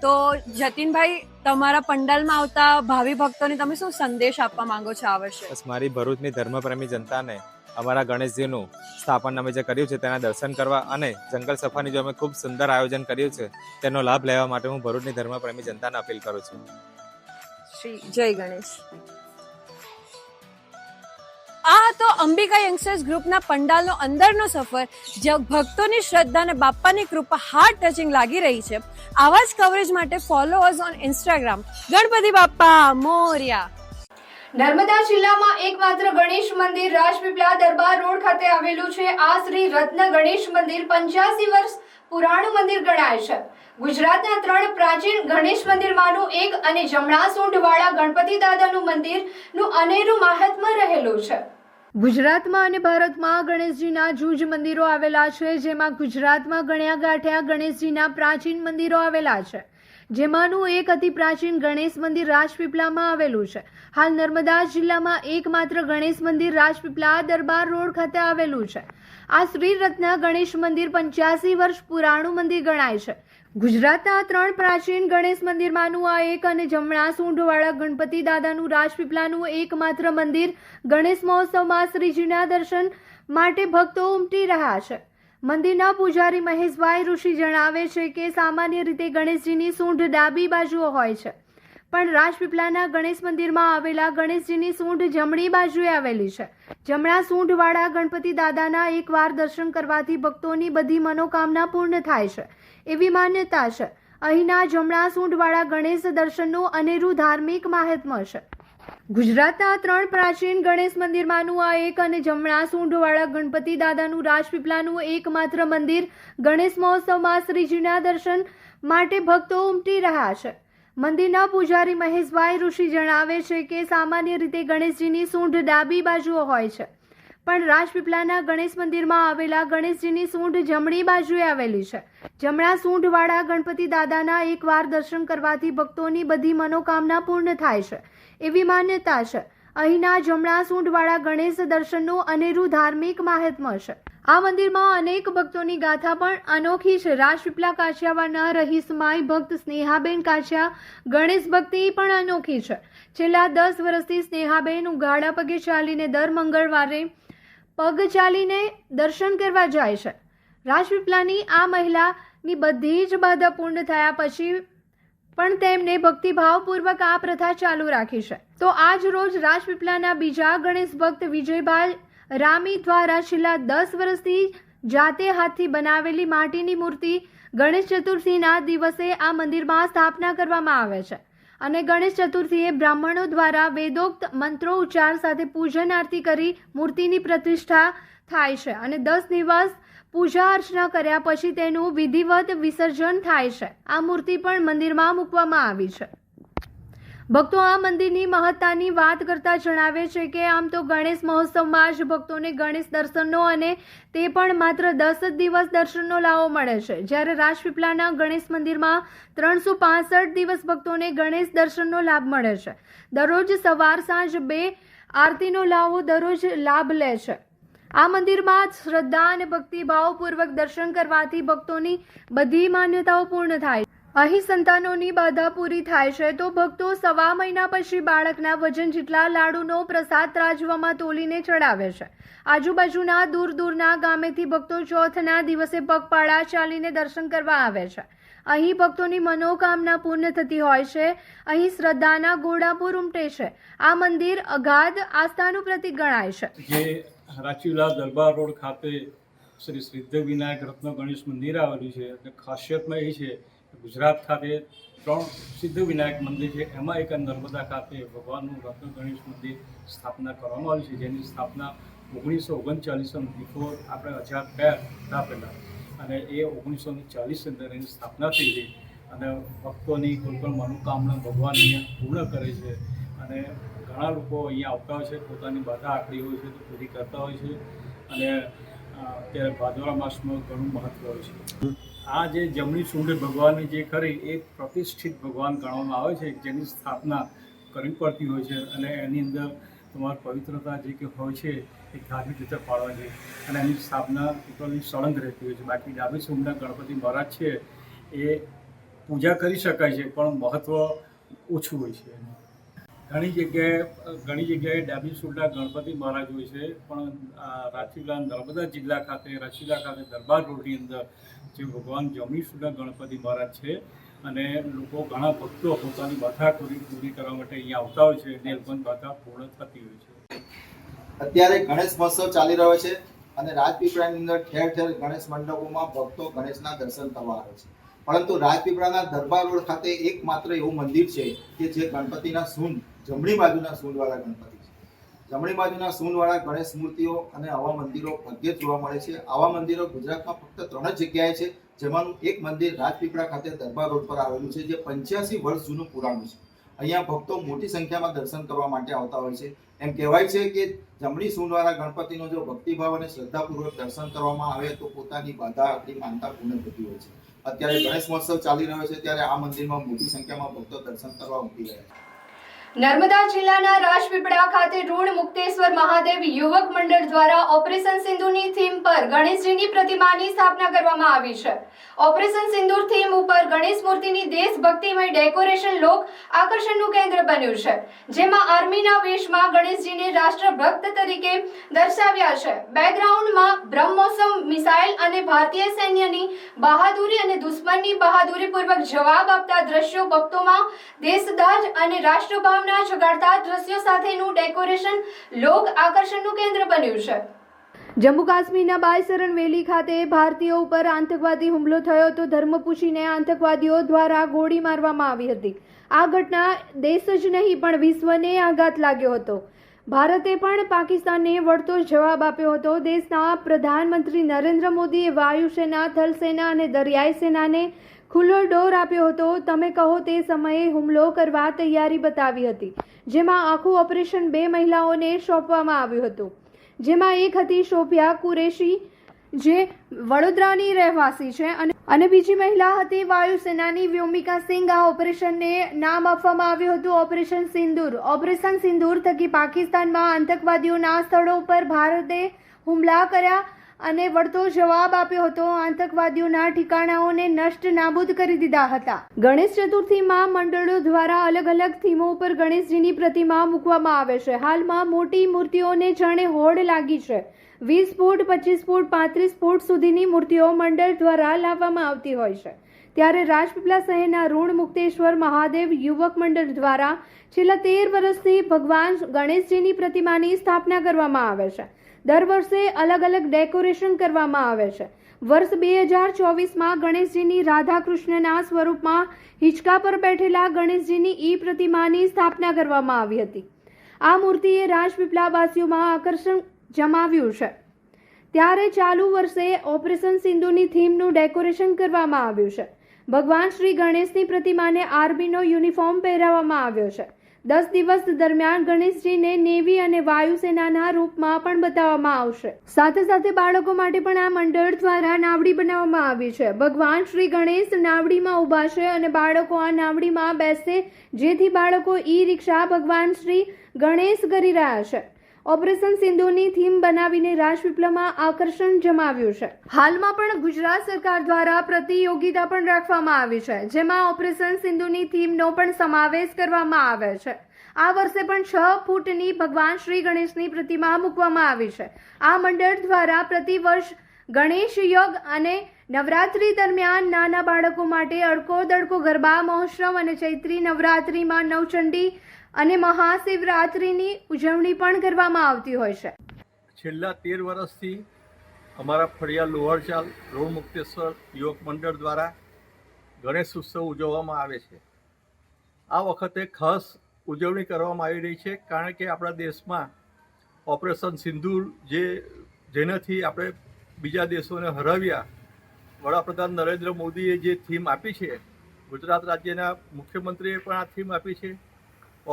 તો જતીનભાઈ, તમારા પંડાલમાં આવતા ભાવિ ભક્તોને તમે શું સંદેશ આપવા માંગો છો આ વર્ષે? બસ મારી ભરૂચની ધર્મપ્રેમી જનતાને અમારા ગણેશજીનું સ્થાપન અમે જે કર્યું છે તેના દર્શન કરવા અને જંગલ સફારીનું જે અમે ખૂબ સુંદર આયોજન કર્યું છે તેનો લાભ લેવા માટે હું ભરૂચની ધર્મપ્રેમી જનતાને અપીલ કરું છું. શ્રી જય ગણેશ. આ તો અંબિકા યંગસ્ટર્સ ગ્રુપના પંડાલનો અંદરનો સફર, જ્યાં ભક્તોની શ્રદ્ધા અને બાપાની કૃપા હાર્ટ ટચિંગ લાગી રહી છે. આવા જ કવરેજ માટે follow us on Instagram. Ganpati Bappa Morya. Narmada જિલ્લામાં એકમાત્ર ગણેશ મંદિર રાજપીપળા દરબાર રોડ ખાતે આવેલું છે. આ શ્રી રત્ન ગણેશ મંદિર 85 વર્ષ પુરાણું મંદિર ગણાય છે. ગુજરાતના 3 પ્રાચીન ગણેશ મંદિરમાંનું એક અને જમણા સૂંઢવાળા ગણપતિ દાદાનું મંદિરનું અનેરું મહાત્મ્ય રહેલું છે. ગુજરાતમાં અને ભારતમાં ગણેશજીના જૂજ મંદિરો આવેલા છે, જેમાં ગુજરાતમાં ગણ્યા ગાંઠ્યા ગણેશજીના પ્રાચીન મંદિરો આવેલા છે, જેમાંનું એક અતિ પ્રાચીન ગણેશ મંદિર રાજપીપળામાં આવેલું છે. હાલ નર્મદા જિલ્લામાં એકમાત્ર ગણેશ મંદિર રાજપીપળા દરબાર રોડ ખાતે આવેલું છે. આ શ્રી રત્ન ગણેશ મંદિર 85 વર્ષ પુરાણું મંદિર ગણાય છે. ગુજરાતના 3 પ્રાચીન ગણેશ મંદિરમાંનું આ એક અને જમણા સૂંઢવાળા ગણપતિ દાદાનું રાજપીપળાનું એકમાત્ર મંદિર. ગણેશ મહોત્સવમાં શ્રીજીના દર્શન માટે ભક્તો ઉમટી રહ્યા છે. મંદિરના પૂજારી મહેશભાઈ ઋષિ જણાવે છે કે સામાન્ય રીતે ગણેશજીની સૂંઢ ડાબી બાજુ હોય છે, પણ રાજપીપળાના ગણેશ મંદિરમાં આવેલા ગણેશજીની સૂંઢ જમણી બાજુએ આવેલી છે. જમણા સૂંઢવાળા ગણપતિ દાદાના એકવાર દર્શન કરવાથી ભક્તોની બધી મનોકામના પૂર્ણ થાય છે એવી માન્યતા છે. અહીંના જમણા સૂંઢવાળા ગણેશ દર્શનનું અનેરું ધાર્મિક મહાત્મ્ય છે. ગુજરાતના 3 પ્રાચીન ગણેશ મંદિરમાંનું આ એક અને જમણા સૂંઢવાળા ગણપતિ દાદાનું રાજપીપળાનું એકમાત્ર મંદિર ગણેશ મહોત્સવમાં શ્રીજીના દર્શન માટે ભક્તો ઉમટી રહ્યા છે. મંદિરના પૂજારી મહેશભાઈ ઋષિ જણાવે છે કે સામાન્ય રીતે ગણેશજીની સૂંઢ ડાબી બાજુ હોય છે, પણ રાજપીપળાના ગણેશ મંદિરમાં આવેલા ગણેશજીની સૂંઢ જમણી બાજુએ આવેલી છે. જમણા સૂંઢવાળા ગણપતિ દાદાના એકવાર દર્શન કરવાથી ભક્તોની બધી મનોકામના પૂર્ણ થાય છે એવી માન્યતા છે. અહીંના જમણા સૂંઢવાળા ગણેશ દર્શનનું અનેરું ધાર્મિક મહાત્મ્ય છે. આ મંદિરમાં અનેક ભક્તોની ગાથા પણ અનોખી છે. રાજપીપળા કાછિયાવાડના રહીશમાઈ ભક્ત સ્નેહાબેન કાછિયા ગણેશ ભક્તિ પણ અનોખી છે. છેલ્લા 10 વર્ષથી સ્નેહાબેન ઉઘાડા પગે ચાલીને દર મંગળવારે પગ ચાલીને દર્શન કરવા જાય છે. રાજપીપળાની આ મહિલાની બધી જ બાધા પૂર્ણ થયા પછી પણ તેમને ભક્તિભાવપૂર્વક આ પ્રથા ચાલુ રાખી છે. તો આજ રોજ રાજપીપળાના બીજા ગણેશ ભક્ત વિજયભાઈ રામી દ્વારા છેલ્લા 10 વર્ષથી જાતે હાથથી બનાવેલી માટીની મૂર્તિ ગણેશ ચતુર્થીના દિવસે આ મંદિરમાં સ્થાપના કરવામાં આવે છે અને ગણેશ ચતુર્થીએ બ્રાહ્મણો દ્વારા વેદોક્ત મંત્રો ઉચ્ચાર સાથે પૂજન આરતી કરી મૂર્તિની પ્રતિષ્ઠા થાય છે અને 10 દિવસ પૂજા અર્ચના કર્યા પછી તેનું વિધિવત વિસર્જન થાય છે. આ મૂર્તિ પણ મંદિરમાં મૂકવામાં આવી છે. ભક્તો આ મંદિરની મહત્તાની વાત કરતા જણાવે છે કે આમ તો ગણેશ મહોત્સવમાં જ ભક્તોને ગણેશ દર્શનનો અને તે પણ માત્ર 10 જ દિવસ દર્શનનો લાવો મળે છે, જ્યારે રાજપીપળાના ગણેશ મંદિરમાં 365 દિવસ ભક્તોને ગણેશ દર્શનનો લાભ મળે છે. દરરોજ સવાર સાંજ 2 આરતીનો લાવો દરરોજ લાભ લે છે. આ મંદિરમાં શ્રદ્ધા અને ભક્તિભાવપૂર્વક દર્શન કરવાથી ભક્તોની બધી માન્યતાઓ પૂર્ણ થાય છે. અહીં સંતાનોની બાધા પૂરી થાય છે તો ભક્તો સવા મહિના પછી બાળકના વજન જેટલા લાડુનો પ્રસાદ ત્રાજવામાં તોલીને ચડાવે છે. આજુબાજુના દૂરના ગામેથી ભક્તો ચોથના દિવસે પગપાળા ચાલીને દર્શન કરવા આવે છે. અહીં ભક્તોની મનોકામના પૂર્ણ થતી હોય છે. અહીં શ્રદ્ધાના ઘોડાપુર ઉમટે છે. આ મંદિર અગાધ આસ્થાનું પ્રતીક ગણાય છે. જે રાજપીપળા દરબાર રોડ ખાતે શ્રી સિદ્ધ વિનાયક રત્ન ગણેશ મંદિર આવેલું છે અને ખાસિયતમાં એ છે ગુજરાત ખાતે 3 સિદ્ધ વિનાયક મંદિર છે, એમાં એક નર્મદા ખાતે ભગવાનનું રત્ન ગણેશ મંદિર સ્થાપના કરવામાં આવી છે, જેની સ્થાપના 1939 બિફોર આપણે આઝાદ થયા પહેલાં અને એ 1940 અંદર એની સ્થાપના થઈ ગઈ અને ભક્તોની કોઈ પણ મનોકામના ભગવાન અહીંયા પૂર્ણ કરે છે અને ઘણા લોકો અહીંયા આવતા હોય છે, પોતાની બાધા આકડી હોય છે તો પૂરી કરતા હોય છે અને અત્યારે ભાદરવા માસમાં ઘણું મહત્વ હોય છે. આ જે જમણી સૂંઢ ભગવાનની જે ખરી એ પ્રતિષ્ઠિત ભગવાન ગણવામાં આવે છે, જેની સ્થાપના કરવી પડતી હોય છે અને એની અંદર તમારી પવિત્રતા જે કે હોય છે એ ધાર્મિક રીતે પાળવાની અને એની સ્થાપના ટોટલી સળંગ રહેતી હોય છે. બાકી ડાબી સૂંઢના ગણપતિ મહારાજ છે એ પૂજા કરી શકાય છે પણ મહત્ત્વ ઓછું હોય છે. ઘણી જગ્યાએ ડાબી સૂંઢના ગણપતિ મહારાજ હોય છે પણ રાજપીપળા નર્મદા જિલ્લા ખાતે રાજપીપળા ખાતે દરબાર રોડની અંદર જે ભગવાન જમણી સૂંઢના ગણપતિ મહારાજ છે અને લોકો ઘણા ભક્તો પોતાની બાધા પૂરી કરવા માટે અહીંયા આવતા હોય છે અને એ લોકોની બાધા પૂર્ણ થતી હોય છે. અત્યારે ગણેશ મહોત્સવ ચાલી રહ્યો છે અને રાજપીપળાની અંદર ઠેર ઠેર ગણેશ મંડપોમાં ભક્તો ગણેશના દર્શન કરવા આવે છે, પરંતુ રાજપીપળાના દરબાર રોડ ખાતે એકમાત્ર એવું મંદિર છે કે જે ગણપતિના સૂંઢ જમણી બાજુના સૂંઢવાળા ગણપતિ છે. જમણી બાજુના સૂંઢવાળા ગણેશ મૂર્તિઓ અને આવા મંદિરો ભાગ્યે જોવા મળે છે. આવા મંદિરો ગુજરાતમાં ફક્ત 3 જ જગ્યાએ છે, જેમાંનું એક મંદિર રાજપીપળા ખાતે દરબાર રોડ પર આવેલું છે, જે 85 વર્ષ જૂનું પુરાણું છે. અહીંયા ભક્તો મોટી સંખ્યામાં દર્શન કરવા માટે આવતા હોય છે. એમ કહેવાય છે કે જમણી સૂંઢવાળા ગણપતિનો જો ભક્તિભાવ અને શ્રદ્ધાપૂર્વક દર્શન કરવામાં આવે તો પોતાની બાધા આપણી માનતા પૂર્ણ થતી હોય છે. અત્યારે ગણેશ મહોત્સવ ચાલી રહ્યો છે ત્યારે આ મંદિરમાં મોટી સંખ્યામાં ભક્તો દર્શન કરવા ઉમટી રહ્યા છે. નર્મદા જિલ્લાના રાજપીપળા ખાતે ઋણ મુક્તેશ્વર મહાદેવ યુવક મંડળ દ્વારા ઓપરેશન સિંદૂરની થીમ પર ગણેશજીની પ્રતિમાની સ્થાપના કરવામાં આવી છે. ઓપરેશન સિંદૂર થીમ ઉપર ગણેશ મૂર્તિની દેશભક્તિમય ડેકોરેશન લોક આકર્ષણનું કેન્દ્ર બન્યું છે, જેમાં આર્મીના વેશમાં ગણેશજીને રાષ્ટ્રભક્ત તરીકે દર્શાવ્યા છે. બેકગ્રાઉન્ડમાં બ્રહ્મોસ મિસાઇલ અને ભારતીય સૈન્યની બહાદુરી અને દુશ્મનની બહાદુરીપૂર્વક જવાબ આપતા દ્રશ્યો ભક્તોમાં દેશદાજ અને રાષ્ટ્રભાવ જગાડતા દ્રશ્યો સાથેનું ડેકોરેશન લોક આકર્ષણનું કેન્દ્ર બન્યું છે. જમ્મુ કાશ્મીરના બાયસરણ વેલી ખાતે ભારતીયો ઉપર આતંકવાદી હુમલો થયો તો ધર્મ પૂછીને આતંકવાદીઓ દ્વારા ગોળી મારવામાં આવી હતી. આ ઘટના દેશ જ નહીં પણ વિશ્વને આઘાત લાગ્યો હતો. ભારતે પણ પાકિસ્તાનને વળતો જવાબ આપ્યો હતો. દેશના પ્રધાનમંત્રી નરેન્દ્ર મોદીએ વાયુસેના, થલસેના અને દરિયાઈ સેનાને ખુલ્લો ડોર આપ્યો હતો. તમે કહો તે સમયે હુમલો કરવા તૈયારી બતાવી હતી, જેમાં આખું ઓપરેશન 2 મહિલાઓને સોંપવામાં આવ્યું હતું, જેમાં એક હતી શોભિયા કુરેશી, જે વડોદરાની રહેવાસી છે, અને બીજી મહિલા હતી વાયુસેનાની વ્યોમિકા સિંઘ. આ ઓપરેશનને નામ આપવામાં આવ્યું હતું ઓપરેશન સિંદૂર. ઓપરેશન સિંદૂર થકી પાકિસ્તાનમાં આતંકવાદીઓના સ્થળો પર ભારતે હુમલા કર્યા અને વળતો જવાબ આપ્યો હતો. આતંકવાદીઓના ઠિકાણાઓને નષ્ટ નાબૂદ કરી દીધા હતા. ગણેશ ચતુર્થીમાં મંડળો દ્વારા અલગ અલગ થીમો ઉપર ગણેશજીની પ્રતિમા મૂકવામાં આવે છે. હાલમાં મોટી મૂર્તિઓને જાણે હોડ લાગી છે. 20 ફૂટ, 25 ફૂટ, 35 ફૂટ સુધીની મૂર્તિઓ મંડળ દ્વારા લાવવામાં આવતી હોય છે. ત્યારે રાજપીપળા શહેરના ઋણ મુક્તેશ્વર મહાદેવ યુવક મંડળ દ્વારા છેલ્લા 13 વર્ષથી ભગવાન ગણેશજીની પ્રતિમાની સ્થાપના કરવામાં આવે છે. દર વર્ષે અલગ અલગ ડેકોરેશન કરવામાં આવે છે. વર્ષ 2024માં ગણેશજીની રાધાકૃષ્ણના સ્વરૂપમાં હિંચકા પર બેઠેલા ગણેશજીની ઈ પ્રતિમાની સ્થાપના કરવામાં આવી હતી. આ મૂર્તિએ રાજપીપળાવાસીઓમાં આકર્ષણ જમાવ્યું છે. ત્યારે ચાલુ વર્ષે ઓપરેશન સિંધુની થીમનું ડેકોરેશન કરવામાં આવ્યું છે. ભગવાન શ્રી ગણેશની પ્રતિમાને આર્મીનો યુનિફોર્મ પહેરાવવામાં આવ્યો છે. 10 દિવસ દરમિયાન ગણેશજીને નેવી અને વાયુસેનાના રૂપમાં પણ બતાવવામાં આવશે. સાથે સાથે બાળકો માટે પણ આ મંડળ દ્વારા નાવડી બનાવવામાં આવી છે. ભગવાન શ્રી ગણેશ નાવડીમાં ઊભા છે અને બાળકો આ નાવડીમાં બેસશે, જેથી બાળકો ઈ રિક્ષા ભગવાન શ્રી ગણેશ કરી રહ્યા છે. ઓપરેશન સિંધુની થીમ બનાવીને રાજપીપળામાં આકર્ષણ જમાવ્યું છે. હાલમાં પણ ગુજરાત સરકાર દ્વારા પ્રતિયોગિતા પણ રાખવામાં આવી છે, જેમાં ઓપરેશન સિંધુની થીમનો પણ સમાવેશ કરવામાં આવે છે. આ વર્ષે પણ 6 ફૂટની ભગવાન શ્રી ગણેશની પ્રતિમા મૂકવામાં આવી છે. આ મંડળ દ્વારા પ્રતિ વર્ષ ગણેશ યજ્ઞ અને નવરાત્રી દરમિયાન નાના બાળકો માટે અડકો દડકો ગરબા મહોત્સવ અને ચૈત્રી નવરાત્રીમાં નવચંડી અને મહાશિવરાત્રિની ઉજવણી પણ કરવામાં આવતી હોય છે. છેલ્લા 13 વર્ષથી અમારા ફળિયા લોહરચાલ ઋણ મુક્તેશ્વર યુવક મંડળ દ્વારા ગણેશ ઉત્સવ ઉજવવામાં આવે છે. આ વખતે ખાસ ઉજવણી કરવામાં આવી રહી છે, કારણ કે આપણા દેશમાં ઓપરેશન સિંદૂર જેનાથી આપણે બીજા દેશોને હરાવ્યા, વડાપ્રધાન નરેન્દ્ર મોદીએ જે થીમ આપી છે, ગુજરાત રાજ્યના મુખ્યમંત્રીએ પણ આ થીમ આપી છે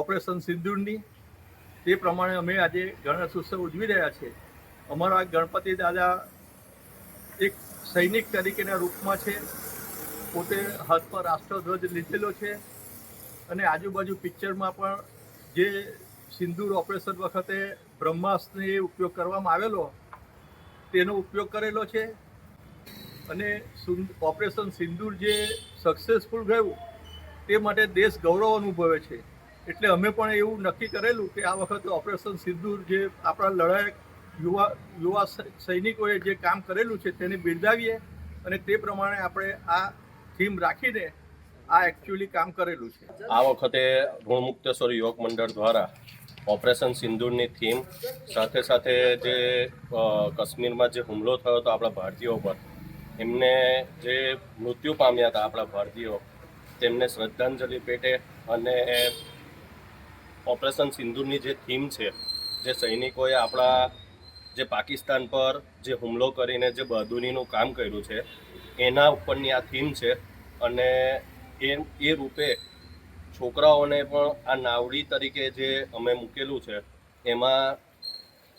ઓપરેશન સિંદૂરની, તે પ્રમાણે અમે આજે ગણેશ ઉત્સવ ઉજવી રહ્યા છીએ. અમારા ગણપતિ દાદા એક સૈનિક તરીકેના રૂપમાં છે, પોતે હાથ પર રાષ્ટ્રધ્વજ લીધેલો છે, અને આજુબાજુ પિક્ચરમાં પણ જે સિંદૂર ઓપરેશન વખતે બ્રહ્માસ્ત્રનો ઉપયોગ કરવામાં આવેલો તેનો ઉપયોગ કરેલો છે. અને ઓપરેશન સિંદૂર જે સક્સેસફુલ ગયું તે માટે દેશ ગૌરવ અનુભવે છે. એટલે અમે પણ એવું નક્કી કરેલું કે આ વખતે ઓપરેશન સિંદૂર જે આપણા લડાયક યુવા સૈનિકોએ જે કામ કરેલું છે તેને બિરદાવીએ, અને તે પ્રમાણે આપણે આ થીમ રાખીને આ એકચ્યુઅલી કામ કરેલું છે. આ વખતે ઋણ મુક્તેશ્વર યુવક મંડળ દ્વારા ઓપરેશન સિંદૂરની થીમ સાથે સાથે જે કાશ્મીરમાં જે હુમલો થયો હતો આપણા ભારતીયો પર, એમને જે મૃત્યુ પામ્યા હતા આપણા ભારતીયો, તેમને શ્રદ્ધાંજલિ પેટે અને ઓપરેશન સિંદૂરની જે થીમ છે, જે સૈનિકોએ આપણા જે પાકિસ્તાન પર જે હુમલો કરીને જે બહાદુરીનું કામ કર્યું છે એના ઉપરની આ થીમ છે. અને એ રૂપે છોકરાઓને પણ આ નાવડી તરીકે જે અમે મૂકેલું છે એમાં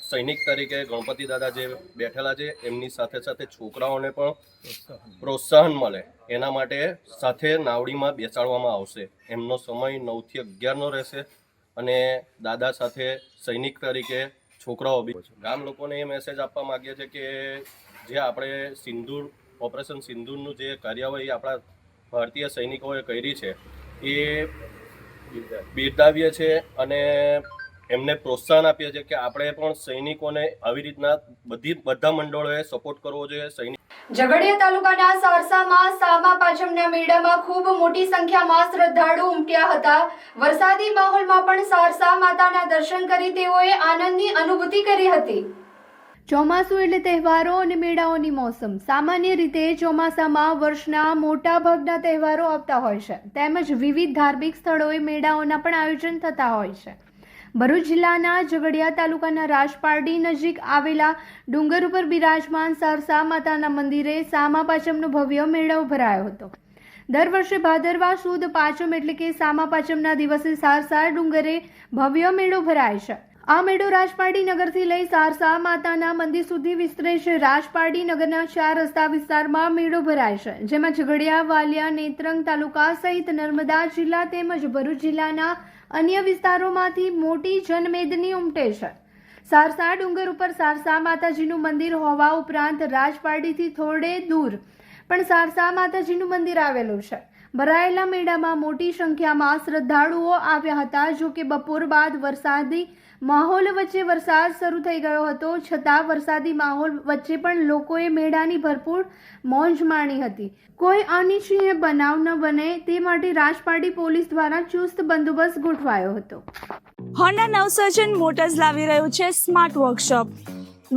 સૈનિક તરીકે ગણપતિ દાદા જે બેઠેલા છે એમની સાથે સાથે છોકરાઓને પણ પ્રોત્સાહન મળે એના માટે સાથે નાવડીમાં બેસાડવામાં આવશે. એમનો સમય 9 થી 11નો રહેશે. અને દાદા સાથે સૈનિક તરીકે છોકરાઓ બી ગામ લોકોને એ મેસેજ આપવા માગીએ છીએ કે જે આપણે ઓપરેશન સિંદૂરનું જે કાર્યવાહી આપણા ભારતીય સૈનિકોએ કરી છે એ બિરદાવીએ છીએ અને એમને પ્રોત્સાહન આપીએ છીએ કે આપણે પણ સૈનિકોને આવી રીતના બધા મંડળોએ સપોર્ટ કરવો જોઈએ. ઝઘડિયા તાલુકાના સારસામાં સામા પાંચમના મેળામાં ખૂબ મોટી સંખ્યામાં શ્રદ્ધાળુ ઉમટ્યા હતા. વરસાદી માહોલમાં પણ સારસા માતાના દર્શન કરી તેઓએ આનંદની અનુભૂતિ કરી હતી. ચોમાસું એટલે તહેવારો અને મેળાઓની મોસમ. સામાન્ય રીતે ચોમાસામાં વર્ષના મોટા ભાગના તહેવારો આવતા હોય છે, તેમજ વિવિધ ધાર્મિક સ્થળોએ મેળાઓના પણ આયોજન થતા હોય છે. ભરૂચ જિલ્લાના ઝઘડિયા તાલુકાના રાજપારડી નજીક આવેલા ડુંગર ઉપર બિરાજમાન સારસા માતાના મંદિરે સામા પાંચમનો ભવ્ય મેળો ભરાયો હતો. દર વર્ષે ભાદરવા સુદ પાંચમ એટલે કે સામા પાંચમના દિવસે સારસા ડુંગરે ભવ્ય મેળો ભરાય છે. આ મેળો રાજપારડી નગરથી લઈ સારસા માતાના મંદિર સુધી વિસ્તરે છે. રાજપારડી નગરના 4 રસ્તા વિસ્તારમાં મેળો ભરાય છે, જેમાં ઝઘડિયા, વાલિયા, નેત્રંગ તાલુકા સહિત નર્મદા જિલ્લા તેમજ ભરૂચ જિલ્લાના અન્ય વિસ્તારોમાંથી મોટી જનમેદની ઉમટે છે. સારસા ડુંગર ઉપર સારસા માતાજીનું મંદિર હોવા ઉપરાંત રાજપારડીથી થોડે દૂર પણ સારસા માતાજીનું મંદિર આવેલું છે. ભરાયેલા મેળામાં મોટી સંખ્યામાં શ્રદ્ધાળુઓ આવ્યા હતા. જો કે બપોર બાદ વરસાદી માહોલ વચ્ચે વરસાદ શરૂ થઈ ગયો હતો, છતાં વરસાદી માહોલ વચ્ચે પણ લોકોએ મેળાની ભરપૂર મોજ માણી હતી. કોઈ અનિચ્છનીય બનાવ ન બને તે માટે રાજપારડી પોલીસ દ્વારા ચુસ્ત બંદોબસ્ત ગોઠવાયો હતો. હોન્ડા નવસર્જન મોટર્સ લાવી રહ્યું છે smart workshop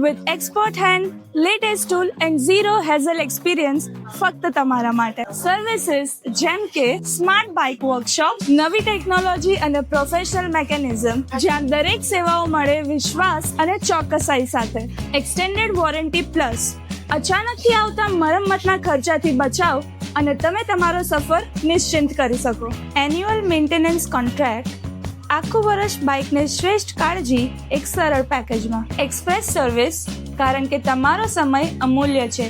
with expert hand, latest tool and zero hassle experience ફક્ત તમારા માટે. સર્વિસીસ જેમ કે સ્માર્ટ બાઇક વર્કશોપ, નવી ટેકનોલોજી અને પ્રોફેશનલ મેકેનિઝમ, જ્યાં દરેક સેવાઓ મળે વિશ્વાસ અને ચોકસાઈ સાથે. એક્સટેન્ડેડ વોરંટી પ્લસ, અચાનકથી આવતા મરમ્મતના ખર્ચાથી બચાવ અને તમે તમારો સફર નિશ્ચિંત કરી શકો. એન્યુઅલ મેન્ટેનન્સ કોન્ટ્રાક્ટ, આખું વર્ષ બાઇકને શ્રેષ્ઠ કાળજી એક સરળ પેકેજમાં. એક્સપ્રેસ સર્વિસ, કારણ કે તમારો સમય અમૂલ્ય છે.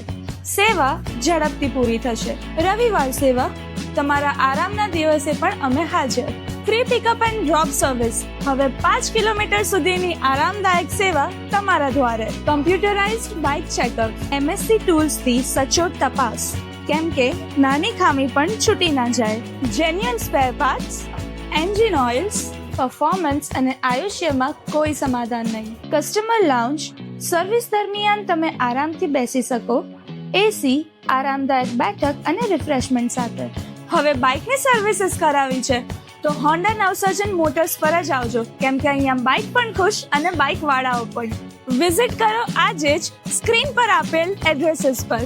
સેવા ઝડપથી પૂરી થશે. રવિવાર સેવા, તમારા આરામના દિવસે પણ અમે હાજર. Free pickup and drop service, હવે 5 કિલોમીટર સુધીની આરામદાયક સેવા તમારા દ્વારે. કમ્પ્યુટરાઇઝ્ડ બાઇક ચેકઅપ, MSC ટૂલ્સથી સચોટ તપાસ, કેમ કે નાની ખામી પણ છૂટી ના જાય. Genuine spare parts, engine oils, performance અને આયુષ્યમાં કોઈ સમાધાન નહીં. કસ્ટમર લાઉન્જ, સર્વિસ દરમિયાન તમે આરામથી બેસી શકો. એસી, આરામદાયક બેઠક અને રિફ્રેશમેન્ટ સાથે. હવે બાઇકની સર્વિસીસ કરાવી છે તો હોન્ડા નવસર્જન મોટર્સ પર જ આવજો, કેમ કે અહીંયા બાઇક પણ ખુશ અને બાઇક વાળાઓ પણ. વિઝિટ કરો આજે જ સ્ક્રીન પર આપેલ એડ્રેસીસ પર.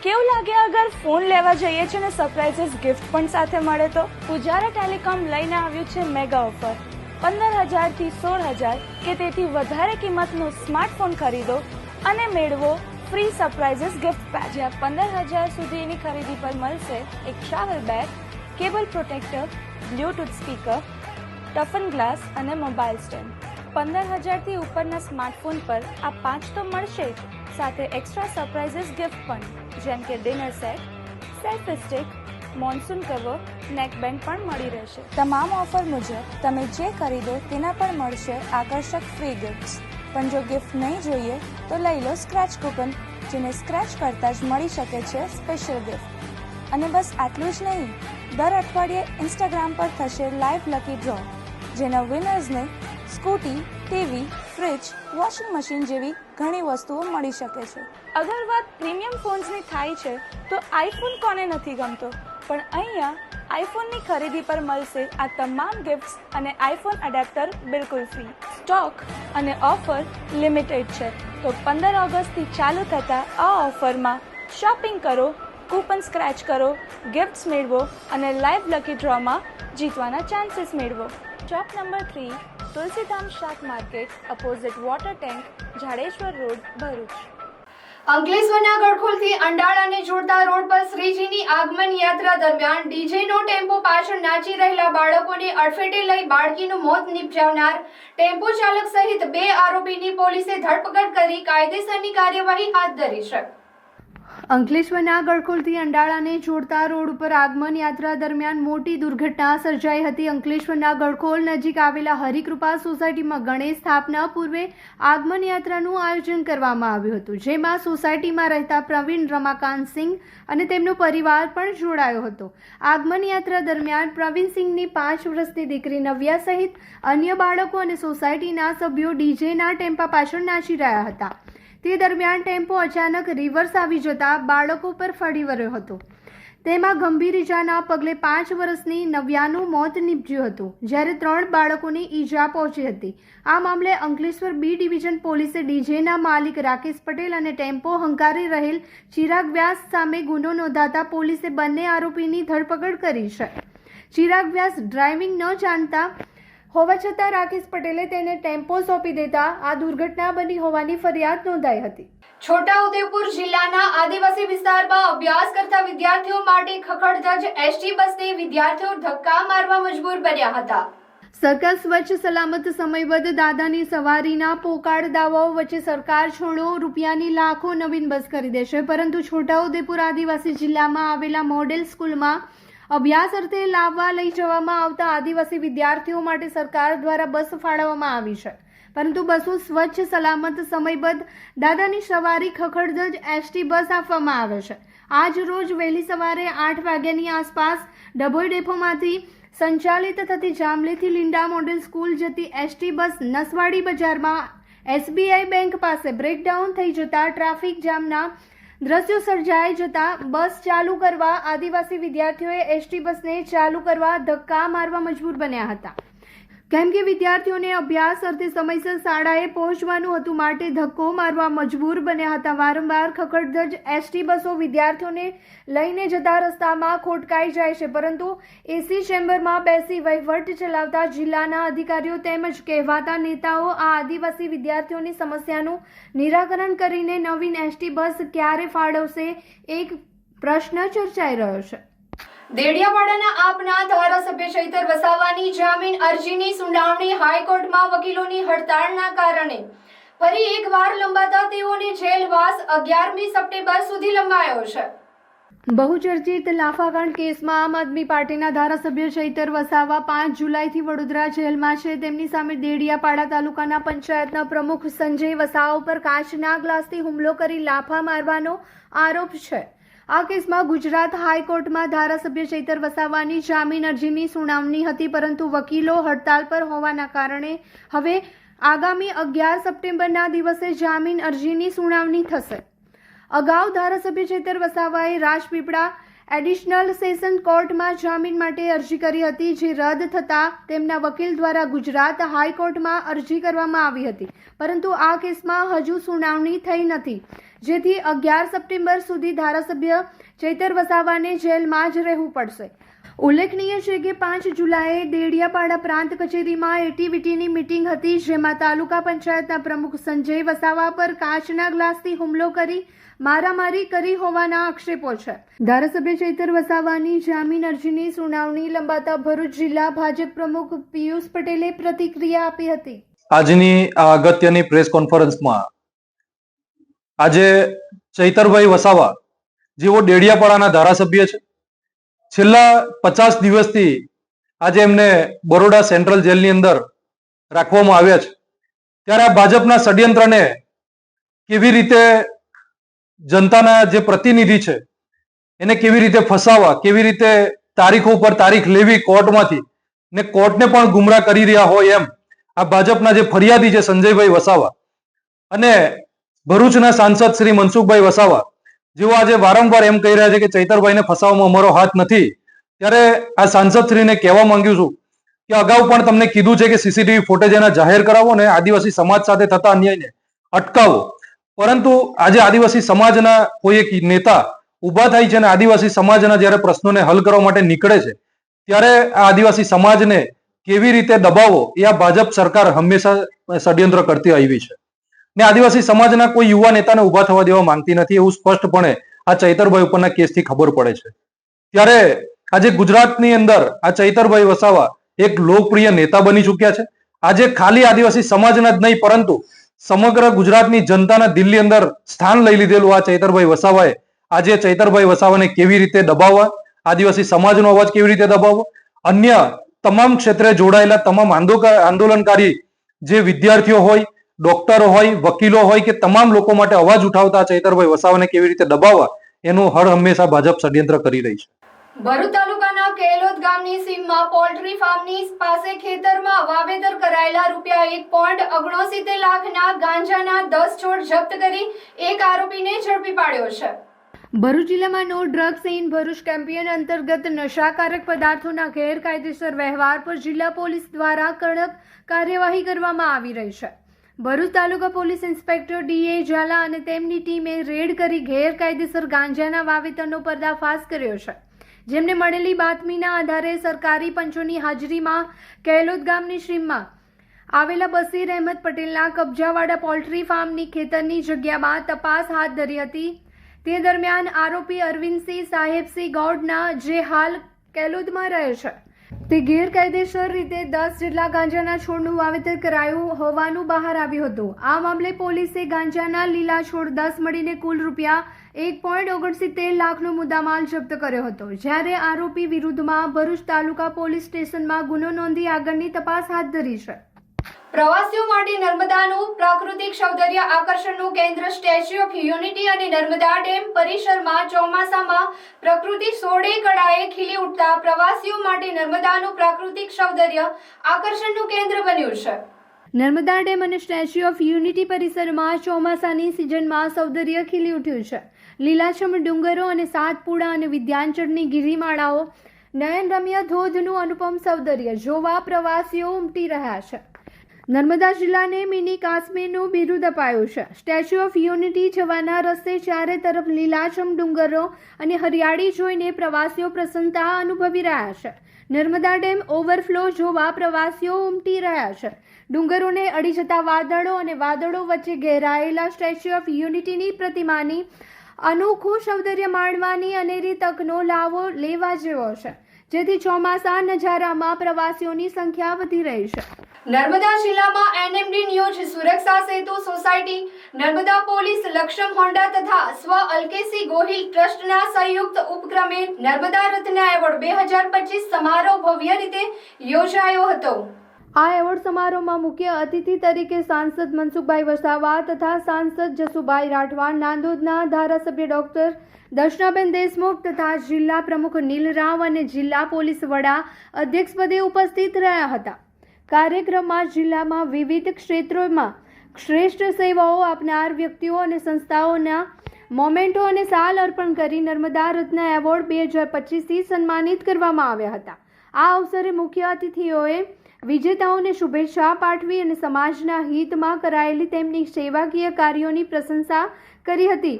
કેવું લાગે અગર ફોન લેવા જઈએ છે ને સરપ્રાઇઝિસ ગિફ્ટ પણ સાથે મળે તો? પુજારા ટેલિકોમ લઈને આવ્યું છે મેગા ઓફર. 15,000 થી 16,000 કે તેથી વધારે કિંમતનું સ્માર્ટફોન ખરીદો અને મેળવો ફ્રી સરપ્રાઇઝિસ ગિફ્ટ પેક. જ્યાં 15,000 સુધીની ખરીદી પર મળશે એક travel bag, cable protractor, Bluetooth speaker, toughen glass અને મોબાઈલ સ્ટેન્ડ. 15,000 થી ઉપરના સ્માર્ટફોન પર આ 5 તો મળશે જ, સાથે એક્સ્ટ્રા સરપ્રાઇઝિસ ગિફ્ટ પણ, જેમ કે dinner set, selfie stick, monsoon cover, neckband પણ મળી રહેશે. તમામ ઓફર મુજબ તમે જે ખરીદો તેના પર મળશે આકર્ષક ફ્રી ગિફ્ટ્સ. પણ જો ગિફ્ટ નહીં જોઈએ તો લઈ લો સ્ક્રેચ કૂપન, જેને સ્ક્રેચ કરતા જ મળી શકે છે સ્પેશિયલ ગિફ્ટ. અને બસ આટલું જ નહીં, દર અઠવાડિયે ઇન્સ્ટાગ્રામ પર થશે લાઈવ લકી ડ્રો, જેના વિનર્સને scooty, TV, fridge, washing machine જેવી ઘણી વસ્તુઓ મળી શકે છે. અગર વાત પ્રીમિયમ ફોન્સની થાય છે તો આઈફોન કોને નથી ગમતો, પણ અહીંયા આઈફોનની ખરીદી પર મળશે આ તમામ ગિફ્ટ્સ અને આઈફોન એડેપ્ટર બિલકુલ ફ્રી. સ્ટોક અને ઓફર લિમિટેડ છે, તો 15 ઓગસ્ટથી ચાલુ થતા આ ઓફરમાં શોપિંગ કરો, કૂપન સ્ક્રેચ કરો, ગિફ્ટ્સ મેળવો અને લાઈવ લકી ડ્રોમાં જીતવાના ચાન્સીસ મેળવો. શોપ નંબર 3, તુલસીધામ શાક market, opposite water tank, Jadeshwar road, Bharuch. અંકલેશ્વરના ગડખોલથી અંડાળાને જોડતા રોડ પર શ્રીજીની આગમન યાત્રા દરમિયાન ડીજેનો ટેમ્પો પાછળ નાચી રહેલા બાળકોને અડફેટે લઈ બાળકીનું મોત નિપજાવનાર ટેમ્પો ચાલક સહિત 2 આરોપીની પોલીસે ધરપકડ કરી કાયદેસરની કાર્યવાહી હાથ ધરી છે. અંકલેશ્વરના ગળખોલથી અંડાળાને જોડતા રોડ ઉપર આગમન યાત્રા દરમિયાન મોટી દુર્ઘટના સર્જાઈ હતી. અંકલેશ્વરના ગળખોલ નજીક આવેલા હરિકૃપા સોસાયટીમાં ગણેશ સ્થાપના પૂર્વે આગમન યાત્રાનું આયોજન કરવામાં આવ્યું હતું, જેમાં સોસાયટીમાં રહેતા પ્રવીણ રમાકાંત સિંહ અને તેમનો પરિવાર પણ જોડાયો હતો. આગમન યાત્રા દરમિયાન પ્રવીણ સિંહની 5 વર્ષની દીકરી નવ્યા સહિત અન્ય બાળકો અને સોસાયટીના સભ્યો ડીજેના ટેમ્પા પાછળ નાચી રહ્યા હતા. તે દરમિયાન ટેમ્પો અચાનક રિવર્સ આવી જતા બાળકો પર ફરી વળ્યો હતો. તેમાં ગંભીર ઈજાના પગલે 5 વર્ષની નવ્યાનું મોત નીપજ્યું હતું, જ્યારે 3 બાળકોને ઈજા પહોંચી હતી. આ મામલે અંકલેશ્વર બી ડિવિઝન પોલીસે ડીજેના માલિક રાકેશ પટેલ અને ટેમ્પો હંકારી રહેલ ચિરાગ વ્યાસ સામે ગુનો નોંધાતા પોલીસે બંને આરોપીની ધરપકડ કરી છે. ચિરાગ વ્યાસ ડ્રાઇવિંગ ન જાણતા હોવા છતાં રાકેશ પટેલે તેને ટેમ્પો સોંપી દેતા આ દુર્ઘટના બની હોવાની ફરિયાદ નોંધાઈ હતી. છોટાઉદેપુર જિલ્લાના આદિવાસી વિસ્તારમાં અભ્યાસ કરતા વિદ્યાર્થીઓ માટે ખખડધજ એસટી બસને વિદ્યાર્થીઓ ધક્કા મારવા મજબૂર બન્યા હતા. સરકાર સ્વચ્છ સલામત સમયબદ્ધ દાદાની સવારીના પોકાળ દાવાઓ વચ્ચે સરકાર છોડો રૂપિયાની લાખો નવીન બસ ખરીદે છે, પરંતુ છોટાઉદેપુર આદિવાસી જિલ્લામાં આવેલા મોડેલ સ્કૂલમાં અભ્યાસ અર્થે લાવવા લઈ જવામાં આવતા આદિવાસી વિદ્યાર્થીઓ માટે સરકાર દ્વારા બસ ફાળવવામાં આવી છે, પરંતુ બસો સ્વચ્છ સલામત સમયબદ્ધ દાદાની સવારી ખખડધજ એસટી બસ આપવામાં આવે છે. આજ રોજ વહેલી સવારે 8 વાગ્યાની આસપાસ ડભોઈ ડેપોમાંથી સંચાલિત થતી જામલીથી લીંડા મોડેલ સ્કૂલ જતી એસટી બસ નસવાડી બજારમાં SBI બેંક પાસે બ્રેકડાઉન થઈ જતા ટ્રાફિક જામના દ્રશ્યો સર્જાઈ જતા બસ ચાલુ કરવા આદિવાસી વિદ્યાર્થીઓએ એસટી બસને ચાલુ કરવા ધક્કા મારવા મજબૂર બન્યા હતા, કેમ કે વિદ્યાર્થીઓને અભ્યાસ અર્થે સમયસર શાળાએ પહોંચવાનું હતું, માટે ધક્કો મારવા મજબૂર બન્યા હતા. વારંવાર ખખડધજ એસટી બસો વિદ્યાર્થીઓને લઈને જતા રસ્તામાં ખોટકાઈ જાય છે, પરંતુ એસી ચેમ્બરમાં બેસી વહીવટ ચલાવતા જિલ્લાના અધિકારીઓ તેમજ કહેવાતા નેતાઓ આ આદિવાસી વિદ્યાર્થીઓની સમસ્યાનું નિરાકરણ કરીને નવીન એસટી બસ ક્યારે ફાળવશે, એક પ્રશ્ન ચર્ચાઈ રહ્યો છે. દેડિયાપાડાના આપના ધારાસભ્ય ચૈતર વસાવાની જામીન અરજીની સુનાવણી હાઈકોર્ટમાં વકીલોની હડતાળના કારણે ફરી એકવાર લંબાતા તેઓને જેલવાસ 11મી સપ્ટેમ્બર સુધી લંબાયો છે. બહુચર્ચિત લાફાકાંડ કેસમાં આમ આદમી પાર્ટીના ધારાસભ્ય ચૈતર વસાવા 5 જુલાઈથી વડોદરા જેલમાં છે. તેમની સામે દેડિયાપાડા તાલુકાના પંચાયતના પ્રમુખ સંજય વસાવા પર કાચના ગ્લાસથી હુમલો કરી લાફા મારવાનો આરોપ છે. આ કેસમાં ગુજરાત હાઈકોર્ટમાં ધારાસભ્ય ચૈતર વસાવાની જામીન અરજીની સુનાવણી હતી, પરંતુ વકીલો હડતાલ પર હોવાના કારણે હવે આગામી 11 સપ્ટેમ્બરના દિવસે જામીન અરજીની સુનાવણી થશે. અગાઉ ધારાસભ્ય ચૈતર વસાવાએ રાજપીપળા એડિશનલ સેશન કોર્ટમાં જામીન માટે અરજી કરી હતી, જે રદ થતાં તેમના વકીલ દ્વારા ગુજરાત હાઈકોર્ટમાં અરજી કરવામાં આવી હતી, પરંતુ આ કેસમાં હજુ સુનાવણી થઈ નથી, જેથી 11 સપ્ટેમ્બર સુધી ધારાસભ્ય ચૈતર વસાવાને જેલમાં જ રહેવું પડશે. ઉલ્લેખનીય છે કે 5 જુલાઈએ દેડિયાપાડા પ્રાંત કચેરીમાં એટીવીટીની મીટિંગ હતી, જેમાં તાલુકા પંચાયતના પ્રમુખ સંજય વસાવા પર કાચના ગ્લાસથી હુમલો કરી મારામારી કરી હોવાના આક્ષેપો છે. ધારાસભ્ય ચૈતર વસાવાની જામીન અરજીની સુનાવણી લંબાતા ભરૂચ જિલ્લા ભાજપ પ્રમુખ પિયુષ પટેલે પ્રતિક્રિયા આપી હતી. આજની આ અગત્યની પ્રેસ કોન્ફરન્સમાં આજે ચૈતરભાઈ વસાવા જેઓ ડેડિયાપાડાના ધારાસભ્ય છે, છેલ્લા 50 દિવસથી આજે એમને બરોડા સેન્ટ્રલ જેલની અંદર રાખવામાં આવ્યા છે, ત્યારે આ ભાજપના ષડયંત્રને કેવી રીતે જનતાના જે પ્રતિનિધિ છે એને કેવી રીતે ફસાવવા, કેવી રીતે તારીખો પર તારીખ લેવી કોર્ટમાંથી ને કોર્ટને પણ ગુમરાહ કરી રહ્યા હોય એમ આ ભાજપના જે ફરિયાદી છે સંજયભાઈ વસાવા અને ભરૂચના સાંસદ શ્રી મનસુખભાઈ વસાવા જેઓ આજે વારંવાર એમ કહી રહ્યા છે કે ચૈતરભાઈને ફસાવવામાં અમારો હાથ નથી, ત્યારે આ સાંસદ શ્રીને કહેવા માંગ્યું છું કે અગાઉ પણ તમને કીધું છે કે સીસીટીવી ફૂટેજ એના જાહેર કરાવો ને આદિવાસી સમાજ સાથે થતા અન્યાયને અટકાવો, પરંતુ આજે આદિવાસી સમાજના કોઈ એક નેતા ઉભા થાય છે અને આદિવાસી સમાજના જ્યારે પ્રશ્નોને હલ કરવા માટે નીકળે છે ત્યારે આ આદિવાસી સમાજને કેવી રીતે દબાવો એ આ ભાજપ સરકાર હંમેશા ષડયંત્ર કરતી આવી છે ને આદિવાસી સમાજના કોઈ યુવા નેતાને ઉભા થવા દેવા માંગતી નથી, એવું સ્પષ્ટપણે આ ચૈતરભાઈ ઉપરના કેસથી ખબર પડે છે. ત્યારે આજે ગુજરાતની અંદર આ ચૈતરભાઈ વસાવા એક લોકપ્રિય નેતા બની ચૂક્યા છે. આજે ખાલી આદિવાસી સમાજના જ નહીં પરંતુ સમગ્ર ગુજરાતની જનતાના દિલની અંદર સ્થાન લઈ લીધેલું આ ચૈતરભાઈ વસાવાએ આજે ચૈતરભાઈ વસાવાને કેવી રીતે દબાવવા, આદિવાસી સમાજનો અવાજ કેવી રીતે દબાવવો, અન્ય તમામ ક્ષેત્રે જોડાયેલા તમામ આંદોલનકારી જે વિદ્યાર્થીઓ હોય, ડોક્ટરો હોય, વકીલો હોય કે તમામ લોકો માટે અવાજ ઉઠાવતા ચૈતરભાઈ વસાવાને કેવી રીતે દબાવવા એનું હર હંમેશા ભાજપ ષડયંત્ર કરી રહી છે. ભરૂચ તાલુકાના કેલોદ ગામની સીમમાં પોલ્ટ્રી ફાર્મની પાસે ખેતરમાં વાવેતર કરાયેલા ₹1.69 લાખના ગાંજાના 10 છોડ જપ્ત કરી એક આરોપીને ઝડપી પાડ્યો છે. ભરૂચ જિલ્લામાં no drugs in Bharuch campaign અંતર્ગત નશાકારક પદાર્થોના ગેરકાયદેસર વ્યવહાર પર જિલ્લા પોલીસ દ્વારા કડક કાર્યવાહી કરવામાં આવી રહી છે. ભરૂચ તાલુકા પોલીસ ઇન્સ્પેક્ટર ડીએ ઝાલા અને તેમની ટીમે રેડ કરી ગેરકાયદેસર ગાંજાના વાવેતરનો પર્દાફાશ કર્યો છે, જેમને મળેલી બાતમીના આધારે સરકારી પંચોની હાજરીમાં કેલોદ ગામની સીમમાં આવેલા બસીર અહેમદ પટેલના કબજાવાળા પોલ્ટ્રી ફાર્મની ખેતરની જગ્યામાં તપાસ હાથ ધરી હતી. તે દરમિયાન આરોપી અરવિંદસિંહ સાહેબસિંહ ગૌડના, જે હાલ કેલોદમાં રહે છે, તે ગેરકાયદેસર રીતે 10 જેટલા ગાંજાના છોડનું વાવેતર કરાયું હોવાનું બહાર આવ્યું હતું. આ મામલે પોલીસે ગાંજાના લીલા છોડ 10 મળીને કુલ ₹1.69 લાખનો મુદ્દામાલ જપ્ત કર્યો હતો, જ્યારે આરોપી વિરુદ્ધમાં ભરૂચ તાલુકા પોલીસ સ્ટેશનમાં ગુનો નોંધી આગળની તપાસ હાથ ધરી છે. પ્રવાસીઓ માટે નર્મદાનું પ્રાકૃતિક સૌંદર્ય આકર્ષણનું કેન્દ્ર સ્ટેચ્યુ ઓફ યુનિટી અને નર્મદા ડેમ પરિસરમાં ચોમાસામાં પ્રકૃતિ સોળે કળાએ ખીલી ઉઠતા પ્રવાસીઓ માટે નર્મદાનું પ્રાકૃતિક સૌંદર્ય આકર્ષણનું કેન્દ્ર બન્યું છે. નર્મદા ડેમ અને સ્ટેચ્યુ ઓફ યુનિટી પરિસરમાં ચોમાસાની સિઝનમાં સૌંદર્ય ખીલી ઉઠ્યું છે. લીલાછમ ડુંગરો અને સાતપુડા અને વિદ્યાંચળની ગિરિમાળાઓ, નયનરમ્ય ધોધનું અનુપમ સૌંદર્ય જોવા પ્રવાસીઓ ઉમટી રહ્યા છે. નર્મદા જિલ્લાને મિની કાશ્મીરનું બિરુદ અપાયું છે. સ્ટેચ્યુ ઓફ યુનિટી જવાના રસ્તે ચારે તરફ લીલાછમ ડુંગરો અને હરિયાળી જોઈને પ્રવાસીઓ પ્રસન્નતા અનુભવી રહ્યા છે. નર્મદા ડેમ ઓવરફ્લો જોવા પ્રવાસીઓ ઉમટી રહ્યા છે. ડુંગરોને અડી જતા વાદળો અને વાદળો વચ્ચે ઘેરાયેલા સ્ટેચ્યુ ઓફ યુનિટીની પ્રતિમાની અનોખું સૌંદર્ય માણવાની અનેરી તકનો લાવો લેવા જેવો છે, જેથી ચોમાસા નજારામાં પ્રવાસીઓની સંખ્યા વધી રહી છે. નર્મદા જિલ્લામાં એનએમડી ન્યૂઝ સુરક્ષા સેતુ સોસાયટી, નર્મદા પોલીસ, લક્ષમ હોન્ડા તથા સ્વ અલ્કેસી ગોહિલ ટ્રસ્ટના સંયુક્ત ઉપક્રમે નર્મદા રત્ન એવોર્ડ 2025 સમારોહ ભવ્ય રીતે યોજાયો હતો. આ એવોર્ડ સમારોહમાં મુખ્ય અતિથિ તરીકે સાંસદ મનસુખભાઈ વસાવા તથા સાંસદ જસુભાઈ રાઠવા, નાંદોદના ધારાસભ્ય ડોક્ટર દર્શનાબેન દેશમુખ તથા જિલ્લા પ્રમુખ નીલરાવ અને જિલ્લા પોલીસ વડા અધ્યક્ષપદે ઉપસ્થિત રહ્યા હતા. કાર્યક્રમમાં જિલ્લામાં વિવિધ ક્ષેત્રોમાં શ્રેષ્ઠ સેવાઓ આપનાર વ્યક્તિઓ અને સંસ્થાઓના મોમેન્ટો અને સાલ અર્પણ કરી નર્મદા રત્ન એવોર્ડ 2025થી સન્માનિત કરવામાં આવ્યા હતા. આ અવસરે મુખ્ય અતિથિઓએ વિજેતાઓને શુભેચ્છા પાઠવી અને સમાજના હિતમાં કરાયેલી તેમની સેવાકીય કાર્યોની પ્રશંસા કરી હતી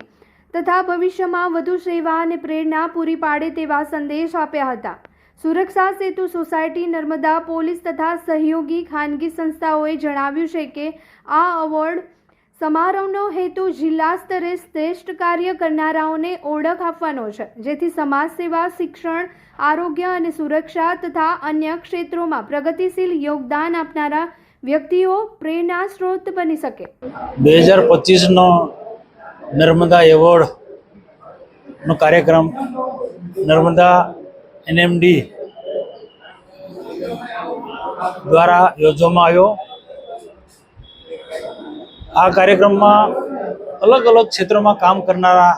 તથા ભવિષ્યમાં વધુ સેવા અને પ્રેરણા પૂરી પાડે તેવા સંદેશ આપ્યા હતા. સુરક્ષા સેતુ સોસાયટી, નર્મદા પોલીસ તથા સહયોગી ખાનગી સંસ્થાઓએ જણાવ્યું છે કે આ એવોર્ડ સમારોહનો હેતુ જિલ્લા સ્તરે શ્રેષ્ઠ કાર્ય કરનારાઓને ઓળખ આપવાનો છે, જેથી સમાજ સેવા, શિક્ષણ, આરોગ્ય અને સુરક્ષા તથા અન્ય ક્ષેત્રોમાં પ્રગતિશીલ યોગદાન આપનારા વ્યક્તિઓ પ્રેરણા સ્ત્રોત બની શકે. 2025નો નર્મદા એવોર્ડનો કાર્યક્રમ નર્મદા એનએમડી દ્વારા યોજવામાં આવ્યો. આ કાર્યક્રમમાં અલગ અલગ ક્ષેત્રોમાં કામ કરનારા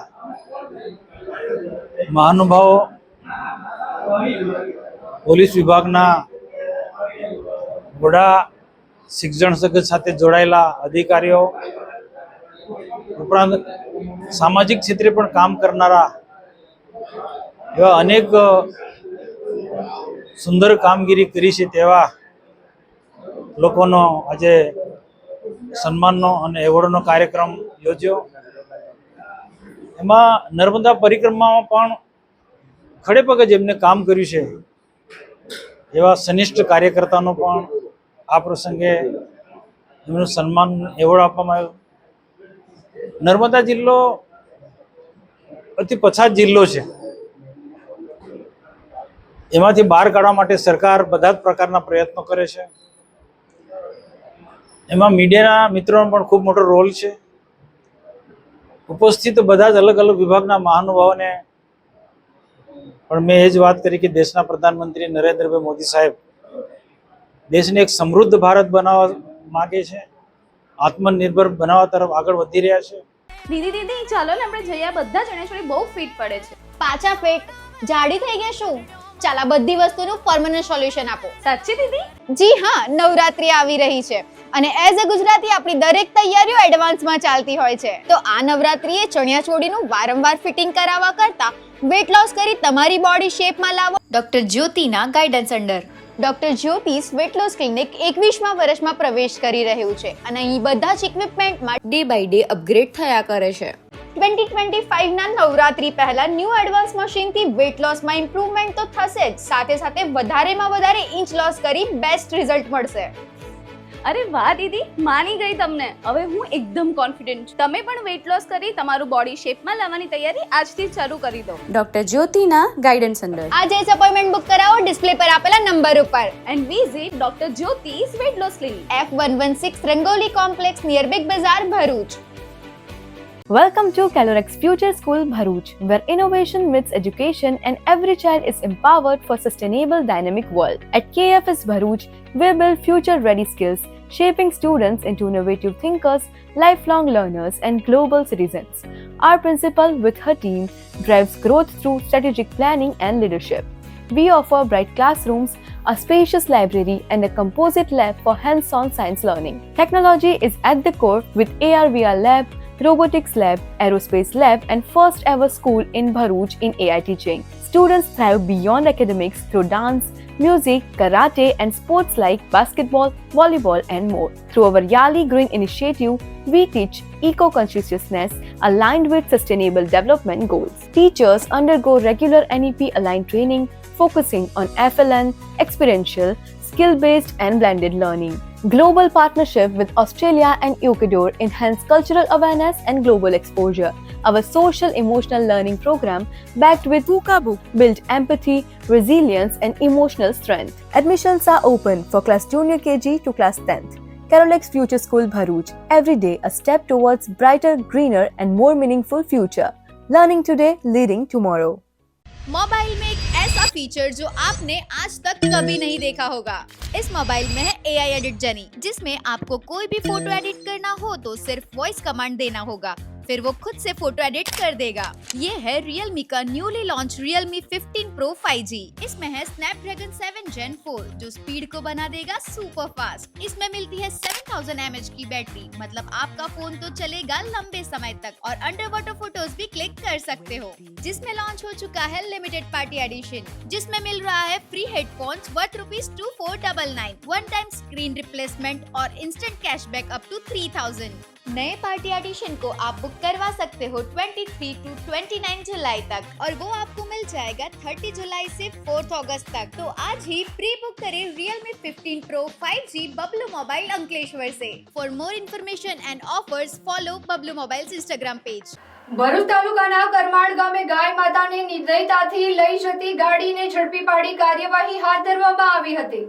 મહાનુભાવો, પોલીસ વિભાગના વડા, શિક્ષણ જગત સાથે જોડાયેલા અધિકારીઓ ઉપરાંત સામાજિક ક્ષેત્રે પણ કામ કરનારા એવા અનેક સુંદર કામગીરી કરી છે તેવા લોકોનો આજે સન્માનનો અને એવોર્ડનો કાર્યક્રમ યોજ્યો. એમાં નર્મદા પરિક્રમામાં પણ ખડે પગે જેમને કામ કર્યું છે એવા સનિષ્ઠ કાર્યકર્તાનો પણ આ પ્રસંગે એમનું સન્માન એવોર્ડ આપવામાં આવ્યો. નર્મદા જિલ્લો અતિ પછાત જિલ્લો છે. એમાંથી બહાર કાઢવા માટે સરકાર બધા જ પ્રકારના પ્રયત્નો કરે છે. એમાં મીડિયાના મિત્રોનો પણ ખૂબ મોટો રોલ છે. ઉપસ્થિત બધા જ અલગ અલગ વિભાગના મહાનુભાવોને પણ મેં એ જ વાત કરી કે દેશના પ્રધાનમંત્રી નરેન્દ્રભાઈ મોદી સાહેબ દેશને એક સમૃદ્ધ ભારત બનાવવા માગે છે, આત્મનિર્ભર બનાવવા તરફ આગળ વધી રહ્યા છે. દીદી ચાલો ને આપણે જઈએ, બધા ચણિયાચોળી બહુ ફિટ પડે છે. પાછા ફિટ જાડી થઈ ગયા શું? ચાલ આ બધી વસ્તુનું પરમનન્ટ સોલ્યુશન આપો. સાચી દીદી? જી હા, નવરાત્રી આવી રહી છે અને એઝ અ ગુજરાતી આપણી દરેક તૈયારીઓ એડવાન્સમાં ચાલતી હોય છે. તો આ નવરાત્રીએ ચણિયાચોળીનું વારંવાર ફિટિંગ કરાવવા કરતા વેટ લોસ કરી તમારી બોડી શેપમાં લાવો. ડોક્ટર જ્યોતિના guidance under doctor Jyoti's weight loss clinic 21મા વર્ષમાં પ્રવેશ કરી રહ્યું છે અને અહીં બધા જ ઇક્વિપમેન્ટમાં ડે બાય ડે અપગ્રેડ થયા કરે છે. 2025ના નવરાત્રી પહેલા ન્યૂ એડવાન્સ મશીનથી વેટ લોસમાં ઇમ્પ્રુવમેન્ટ તો થશે જ, સાથે સાથે વધારેમાં વધારે ઇંચ લોસ કરી બેસ્ટ રિઝલ્ટ મળશે. અરે વાહ દીદી, માની ગઈ તમને. હવે હું એકદમ કોન્ફિડન્ટ છું. તમે પણ વેટ લોસ કરી તમારું બોડી શેપમાં લાવવાની તૈયારી આજથી જ શરૂ કરી દો. ડોક્ટર જ્યોતિના ગાઈડન્સ અંડર આજે જ અપોઇન્ટમેન્ટ બુક કરાવો ડિસ્પ્લે પર આપેલા નંબર ઉપર and visit doctor Jyoti's weight loss clinic, F116 Rangoli complex near Big Bazaar, Bharuch. Welcome to Calorex Future School, Bharuch, where innovation meets education and every child is empowered for sustainable dynamic world. At KFS Bharuch, we build future-ready skills, shaping students into innovative thinkers, lifelong learners, and global citizens. Our principal, with her team, drives growth through strategic planning and leadership. We offer bright classrooms, a spacious library, and a composite lab for hands-on science learning. Technology is at the core with AR/VR lab, robotics lab, aerospace lab, and first ever school in Bharuch in AI teaching. Students thrive beyond academics through dance, music, karate, and sports like basketball, volleyball, and more. Through our Yali Green initiative, we teach eco-consciousness aligned with sustainable development goals. Teachers undergo regular NEP-aligned training, focusing on FLN, experiential, skill-based, and blended learning. Global partnership with Australia and Ecuador enhance cultural awareness and global exposure. Our social emotional learning program, backed with Hookah Book, build empathy, resilience, and emotional strength. Admissions are open for class junior KG to class 10th. Calorex Future School, Bharuch. Every day a step towards brighter, greener, and more meaningful future. Learning today, leading tomorrow. Mobile में एक ऐसा feature जो आपने आज तक कभी नहीं देखा होगा. इस मोबाइल में है AI एडिट जनी, जिसमें आपको कोई भी फोटो एडिट करना हो तो सिर्फ वॉइस कमांड देना होगा, फिर वो खुद से फोटो एडिट कर देगा. ये है Realme का newly launch Realme 15 Pro 5G. इसमें है Snapdragon 7 Gen 4 जो स्पीड को बना देगा सुपर फास्ट. इसमें मिलती है 7000 mAh की बैटरी, मतलब आपका फोन तो चलेगा लंबे समय तक और अंडर वाटर फोटोज भी क्लिक कर सकते हो. जिसमें लॉन्च हो चुका है लिमिटेड पार्टी एडिशन, जिसमें मिल रहा है free headphones worth ₹2499, one time screen replacement और इंस्टेंट कैशबैक अप टू 3000. नए पार्टी एडिशन को आप बुक करवा सकते हो 23 to 29 जुलाई तक और वो आपको मिल जाएगा 30 जुलाई से 4 अगस्त तक. तो आज ही प्री बुक करें Realme 15 Pro 5G Bablu Mobile Ankleshwar से. For more information and offers follow Bablu Mobiles Instagram page. Bharuch તાલુકાના કરમાળ ગામે ગાય માતાને નિર્દયતાથી લઈ જતી ગાડીને ઝડપી પાડી કાર્યવાહી હાથ ધરવામાં આવી હતી.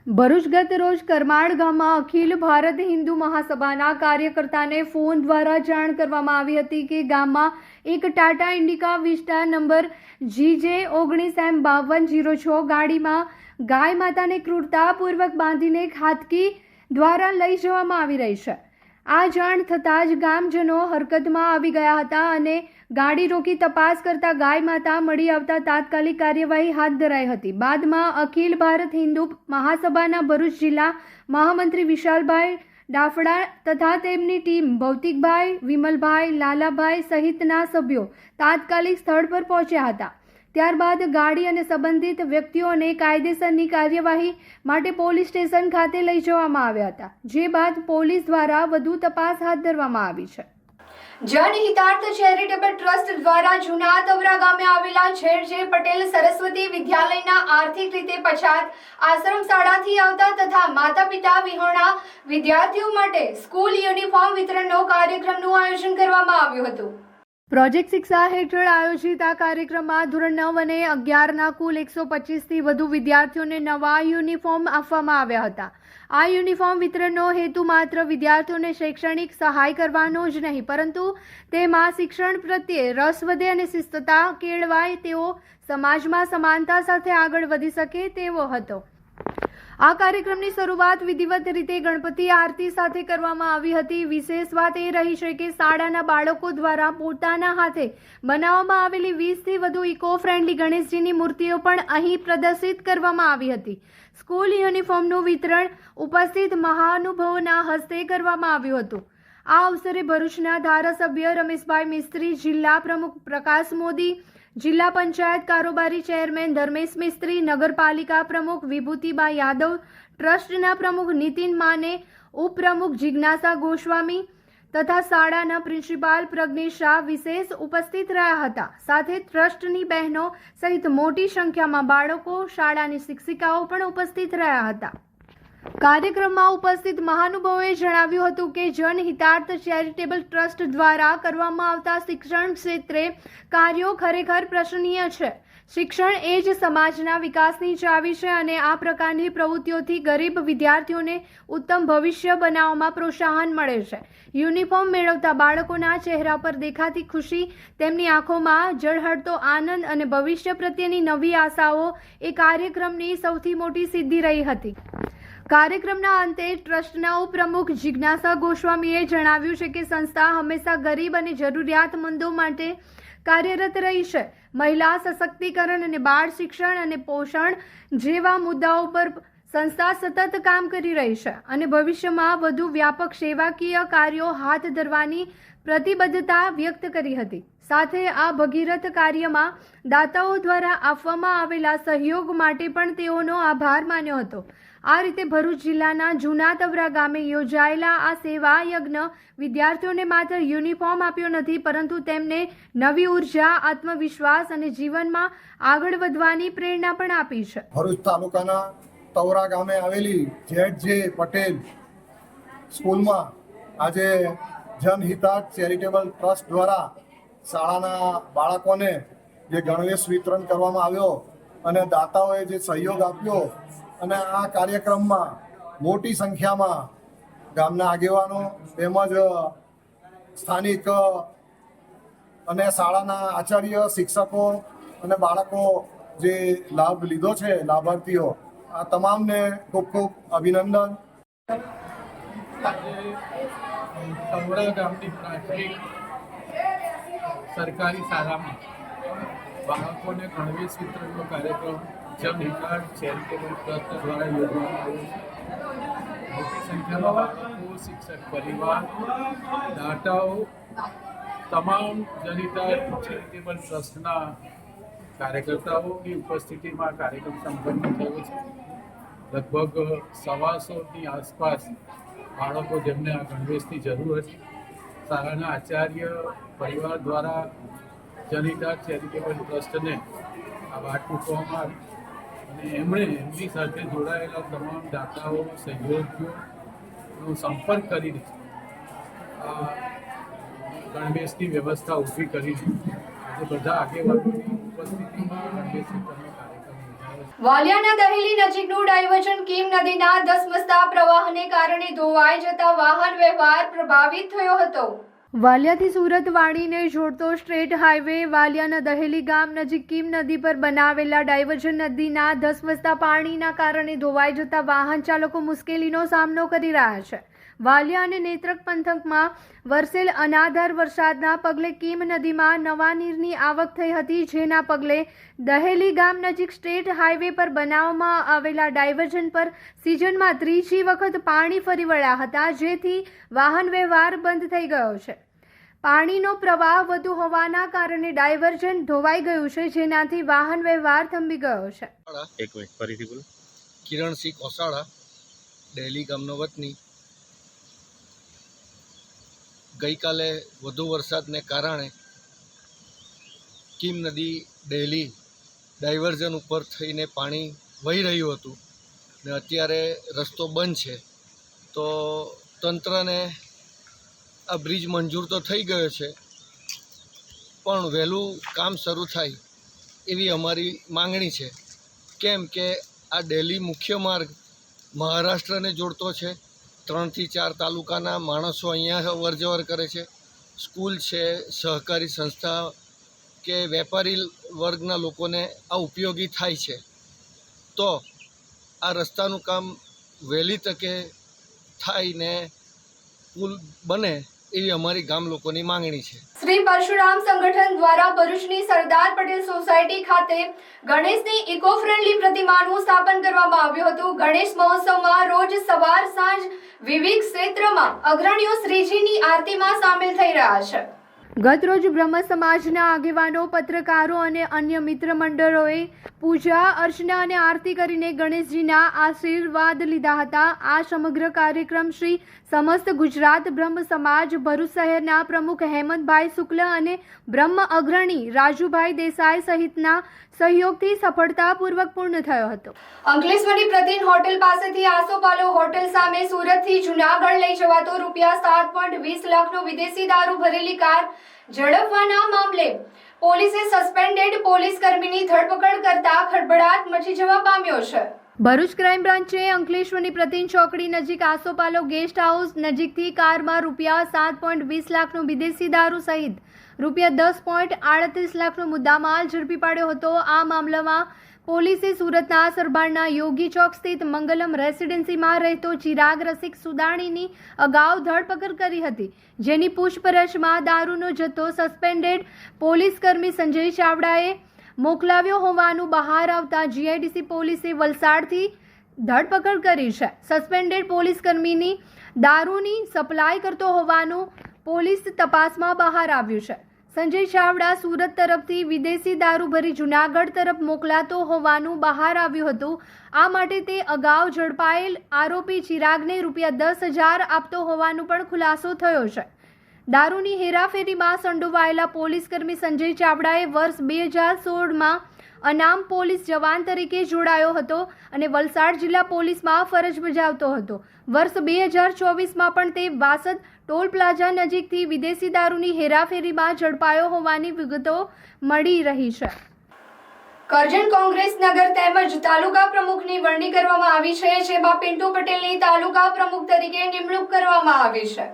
ભરૂચ ગત રોજ કરમાળ ગામમાં અખિલ ભારત હિન્દુ મહાસભાના કાર્યકર્તાને ફોન દ્વારા જાણ કરવામાં આવી હતી કે ગામમાં એક Tata Indica vista number GJ19M5206 ગાડીમાં ગાય માતાને ક્રૂરતાપૂર્વક બાંધીને ખાતકી દ્વારા લઈ જવામાં આવી રહી છે. આ જાણ થતાં જ ગામજનો હરકતમાં આવી ગયા હતા અને ગાડી રોકી તપાસ કરતા ગાય માતા મળી આવતા તાત્કાલિક કાર્યવાહી હાથ ધરાઈ હતી. બાદમાં અખિલ ભારત હિન્દુ મહાસભાના ભરૂચ જિલ્લા મહામંત્રી વિશાલભાઈ ડાફડા તથા તેમની ટીમ ભૌતિકભાઈ, વિમલભાઈ, લાલાભાઈ સહિતના સભ્યો તાત્કાલિક સ્થળ પર પહોંચ્યા હતા. ત્યારબાદ ગાડી અને સંબંધિત વ્યક્તિઓને કાયદેસરની કાર્યવાહી માટે પોલીસ સ્ટેશન ખાતે લઈ જવામાં આવ્યા હતા, જે બાદ પોલીસ દ્વારા વધુ તપાસ હાથ ધરવામાં આવી છે. જનહિતાર્થ ચેરિટેબલ ટ્રસ્ટ દ્વારા જૂના તવરા ગામે આવેલા છેડજે પટેલ સરસ્વતી વિદ્યાલયના આર્થિક રીતે પછાત આશ્રમ શાળાથી આવતા તથા માતા પિતા વિહોણા વિદ્યાર્થીઓ માટે સ્કૂલ યુનિફોર્મ વિતરણનો કાર્યક્રમનું આયોજન કરવામાં આવ્યું હતું. પ્રોજેક્ટ શિક્ષા હેઠળ આયોજિત આ કાર્યક્રમમાં ધોરણ 9 અને 11ના કુલ 125થી વધુ વિદ્યાર્થીઓને નવા યુનિફોર્મ આપવામાં આવ્યા હતા. આ યુનિફોર્મ વિતરણનો હેતુ માત્ર વિદ્યાર્થીઓને શૈક્ષણિક સહાય કરવાનો જ નહીં, પરંતુ તેમાં શિક્ષણ પ્રત્યે રસ વધે અને શિસ્તતા કેળવાય, તેઓ સમાજમાં સમાનતા સાથે આગળ વધી શકે તેવો હતો. આ કાર્યક્રમની શરૂઆત વિધિવત રીતે ગણપતિ આરતી સાથે કરવામાં આવી હતી. વિશેષ વાત એ રહી છે કે શાળાના બાળકો દ્વારા પોતાના હાથે બનાવવામાં આવેલી 20થી વધુ ઇકો ફ્રેન્ડલી ગણેશજીની મૂર્તિઓ પણ અહીં પ્રદર્શિત કરવામાં આવી હતી. સ્કૂલ યુનિફોર્મનું વિતરણ ઉપસ્થિત મહાનુભાવોના હસ્તે કરવામાં આવ્યું હતું. આ અવસરે ભરૂચના ધારાસભ્ય રમેશભાઈ મિસ્ત્રી, જિલ્લા પ્રમુખ પ્રકાશ મોદી, જિલ્લા પંચાયત કારોબારી ચેરમેન ધર્મેશ મિસ્ત્રી, નગરપાલિકા પ્રમુખ વિભૂતિબા યાદવ, ટ્રસ્ટના પ્રમુખ નીતિન માને, ઉપપ્રમુખ જિજ્ઞાસા ગોસ્વામી તથા શાળાના પ્રિન્સિપાલ પ્રજ્ઞેશ શાહ વિશેષ ઉપસ્થિત રહ્યા હતા. સાથે ટ્રસ્ટની બહેનો સહિત મોટી સંખ્યામાં બાળકો, શાળાની શિક્ષિકાઓ પણ ઉપસ્થિત રહ્યા હતા. કાર્યક્રમમાં ઉપસ્થિત મહાનુભાવોએ જણાવ્યું હતું કે જનહિતાર્થ ચેરિટેબલ ટ્રસ્ટ દ્વારા કરવામાં આવતા શિક્ષણ ક્ષેત્રે કાર્યો ખરેખર પ્રશંસનીય છે. શિક્ષણ એ જ સમાજના વિકાસની ચાવી છે અને આ પ્રકારની પ્રવૃત્તિઓથી ગરીબ વિદ્યાર્થીઓને ઉત્તમ ભવિષ્ય બનાવવામાં પ્રોત્સાહન મળે છે. યુનિફોર્મ મેળવતા બાળકોના ચહેરા પર દેખાતી ખુશી, તેમની આંખોમાં ઝળહળતો આનંદ અને ભવિષ્ય પ્રત્યેની નવી આશાઓ એ કાર્યક્રમની સૌથી મોટી સિદ્ધિ રહી હતી. કાર્યક્રમના અંતે ટ્રસ્ટના ઉપપ્રમુખ જિજ્ઞાસા ગોસ્વામીએ જણાવ્યું છે કે સંસ્થા હંમેશા ગરીબ અને જરૂરિયાતમંદો માટે કાર્યરત રહી છે. મહિલા સશક્તિકરણ અને બાળ શિક્ષણ અને પોષણ જેવા મુદ્દાઓ પર સંસ્થા સતત કામ કરી રહી છે અને ભવિષ્યમાં વધુ વ્યાપક સેવાકીય કાર્યો હાથ ધરવાની પ્રતિબદ્ધતા વ્યક્ત કરી હતી. સાથે આ ભગીરથ કાર્યમાં દાતાઓ દ્વારા આપવામાં આવેલા સહયોગ માટે પણ તેઓનો આભાર માન્યો હતો. આ રીતે ભરૂચ જિલ્લાના જૂના તવરા ગામે યોજાયેલા આ સેવા યજ્ઞ વિદ્યાર્થીઓને માત્ર યુનિફોર્મ આપ્યો નથી, પરંતુ તેમને નવી ઉર્જા, આત્મવિશ્વાસ અને જીવનમાં આગળ વધવાની પ્રેરણા પણ આપી છે. ભરૂચ તાલુકાના તવરા ગામે આવેલી ZJ પટેલ સ્કૂલમાં આજે જનહિતાર્થ ચેરિટેબલ ટ્રસ્ટ દ્વારા શાળાના બાળકોને જે ગણવેશ વિતરણ કરવામાં આવ્યો અને દાતાઓએ જે સહયોગ આપ્યો અને આ કાર્યક્રમમાં મોટી સંખ્યામાં ગામના આગેવાનો તેમજ સ્થાનિક અને શાળાના આચાર્ય, શિક્ષકો અને બાળકો જે લાભ લીધો છે, લાભાર્થીઓ, આ તમામને ખૂબ ખૂબ અભિનંદન. તવરા ગામની પ્રાથમિક સરકારી શાળામાં બાળકોને ગણવેશ વિતરણનો કાર્યક્રમ જનહિતાર્થ ચેરિટેબલ ટ્રસ્ટ દ્વારા યોજવામાં આવ્યો છે. મોટી સંખ્યામાં બાળકો, શિક્ષક પરિવાર, દાતાઓ, તમામ જનહિતાર્થ ચેરિટેબલ ટ્રસ્ટના કાર્યકર્તાઓની ઉપસ્થિતિમાં કાર્યક્રમ સંપન્ન થયો છે. લગભગ 125ની આસપાસ બાળકો જેમને આ ગણવેશની જરૂર હતી, શાળાના આચાર્ય પરિવાર દ્વારા જનહિતાર્થ ચેરિટેબલ ટ્રસ્ટને આ વાત મૂકવામાં આવી અને એમણે એમની સાથે જોડાયેલા તમામ દાતાઓ, સહયોગીઓનો સંપર્ક કરીને આ ગણવેશની વ્યવસ્થા ઊભી કરી છે. આજે બધા આગેવાનોની ઉપસ્થિતિમાં ગણવેશ વિતરણનો કાર્યક્રમ યોજાયો છે. વાલિયાના દહેલી નજીકનું ડાયવર્ઝન કીમ નદીના ધસમસતા પ્રવાહને કારણે ધોવાઈ જતા વાહન વ્યવહાર પ્રભાવિત થયો હતો. વાલિયાથી સુરત વાડીને જોડતો સ્ટ્રેટ હાઈવે વાલિયાના દહેલી ગામ નજીક કીમ નદી પર બનાવેલા ડાયવર્ઝન નદીના ધસમસતા પાણીના કારણે ધોવાઈ જતા વાહન ચાલકો મુશ્કેલીનો સામનો કરી રહ્યા છે. વાલિયા અને નેત્રક પંથકમાં વરસેલ અનાધાર વરસાદના પગલે કીમ નદીમાં નવા નીરની આવક થઈ હતી, જેના પગલે દહેલી ગામ નજીક સ્ટેટ હાઈવે પર બનાવવામાં આવેલા ડાયવર્ઝન પર સિઝનમાં ત્રીજી વખત પાણી ફરી વળ્યા હતા, જેથી વાહન વ્યવહાર બંધ થઈ ગયો છે. પાણીનો પ્રવાહ વધુ હોવાના કારણે ડાયવર્ઝન ધોવાઈ ગયું છે, જેનાથી વાહન વ્યવહાર થંભી ગયો છે. એક મિનિટ ફરીથી બોલો. કિરણસિંહ કોસાળા, દહેલી ગામનો વતની. ગઈકાલે વધુ વરસાદને કારણે કીમ નદી દહેલી ડાયવર્ઝન ઉપર થઈને પાણી વહી રહ્યું હતું ને અત્યારે રસ્તો બંધ છે, તો તંત્રને આ બ્રિજ મંજૂર તો થઈ ગયો છે, પણ વહેલું કામ શરૂ થાય એવી અમારી માંગણી છે. કેમ કે આ દિલ્હી મુખ્ય માર્ગ મહારાષ્ટ્રને જોડતો છે. 3 થી 4 તાલુકાના માણસો અહીંયા અવરજવર કરે છે. સ્કૂલ છે, સહકારી સંસ્થા કે વેપારી વર્ગના લોકોને આ ઉપયોગી થાય છે. તો આ રસ્તાનું કામ વહેલી તકે થાય ને પુલ બને એવી અમારી ગામ લોકોની માંગણી છે. શ્રી પરશુરામ સંગઠન દ્વારા ભરૂચની સરદાર પટેલ સોસાયટી ખાતે ગણેશની ઇકો ફ્રેન્ડલી પ્રતિમાનું સ્થાપન કરવામાં આવ્યું હતું. ગણેશ મહોત્સવમાં રોજ સવાર સાંજ વિવિધ ક્ષેત્રમાં અગ્રણીઓ શ્રીજીની આરતીમાં સામેલ થઈ રહ્યા છે. ગત રોજ બ્રહ્મ સમાજના આગેવાનો, પત્રકારો અને અન્ય મિત્ર મંડળોએ પૂજા અર્ચના અને આરતી કરીને ગણેશજીના આશીર્વાદ લીધા હતા. આ સમગ્ર કાર્યક્રમ શ્રી સમસ્ત ગુજરાત બ્રહ્મ સમાજ ભરૂચ શહેરના પ્રમુખ હેમંતભાઈ શુક્લ અને બ્રહ્મ અગ્રણી રાજુભાઈ દેસાઈ સહિતના સહયોગથી સફળતાપૂર્વક પૂર્ણ થયો હતો. અંકલેશ્વરની પ્રતિન હોટેલ પાસેથી આસોપાલો હોટેલ સામે સુરતથી જૂનાગઢ લઈ જવાતો ₹7.20 લાખનો વિદેશી દારૂ ભરેલી કાર ઝડપવાના મામલે પોલીસે સસ્પેન્ડેડ પોલીસ કર્મીની ધરપકડ કરતા ખળભળાટ મચી જવા પામ્યો છે. ભરૂચ ક્રાઇમ બ્રાન્ચે અંકલેશ્વરની પ્રતિન ચોકડી નજીક આસોપાલો ગેસ્ટ હાઉસ નજીકથી કારમાં ₹7.20 લાખનો વિદેશી દારૂ સહિત ₹10.38 લાખનો મુદ્દામાલ ઝડપી પાડ્યો હતો. આ મામલામાં પોલીસે સુરતના સરબાણના યોગી ચોક સ્થિત મંગલમ રેસિડેન્સીમાં રહેતો ચિરાગ રસિક સુદાણીની અગાઉ ધરપકડ કરી હતી, જેની પૂછપરછમાં દારૂનો જથ્થો સસ્પેન્ડેડ પોલીસ કર્મી સંજય ચાવડાએ મોકલાવ્યો હોવાનું બહાર આવતા જીઆઈડીસી પોલીસે વલસાડથી ધરપકડ કરી છે. સસ્પેન્ડેડ પોલીસ કર્મીની દારૂની સપ્લાય કરતો હોવાનું પોલીસ તપાસમાં બહાર આવ્યું છે. સંજય ચાવડા સુરત તરફથી વિદેશી દારૂ ભરી જૂનાગઢ તરફ મોકલાતો હોવાનું બહાર આવ્યું હતું. આ માટે તે અગાઉ ઝડપાયેલ આરોપી ચિરાગને ₹10,000 આપતો હોવાનું પણ ખુલાસો થયો છે. દારૂની હેરાફેરીમાં સંડોવાયેલા પોલીસકર્મી સંજય ચાવડાએ વર્ષ 2016માં અનામ પોલીસ જવાન તરીકે જોડાયો હતો અને વલસાડ જિલ્લા પોલીસમાં ફરજ બજાવતો હતો. વર્ષ 2024માં પણ તે વાસદ ટોલ પ્લાઝા નજીકથી વિદેશી દારૂની હેરાફેરીમાં ઝડપાયો હોવાની વિગતો મળી રહી છે. કરજણ કોંગ્રેસ નગર તેમજ તાલુકા પ્રમુખની વરણી કરવામાં આવી છે, જેમાં પિન્ટુ પટેલની તાલુકા પ્રમુખ તરીકે નિમણૂક કરવામાં આવી છે.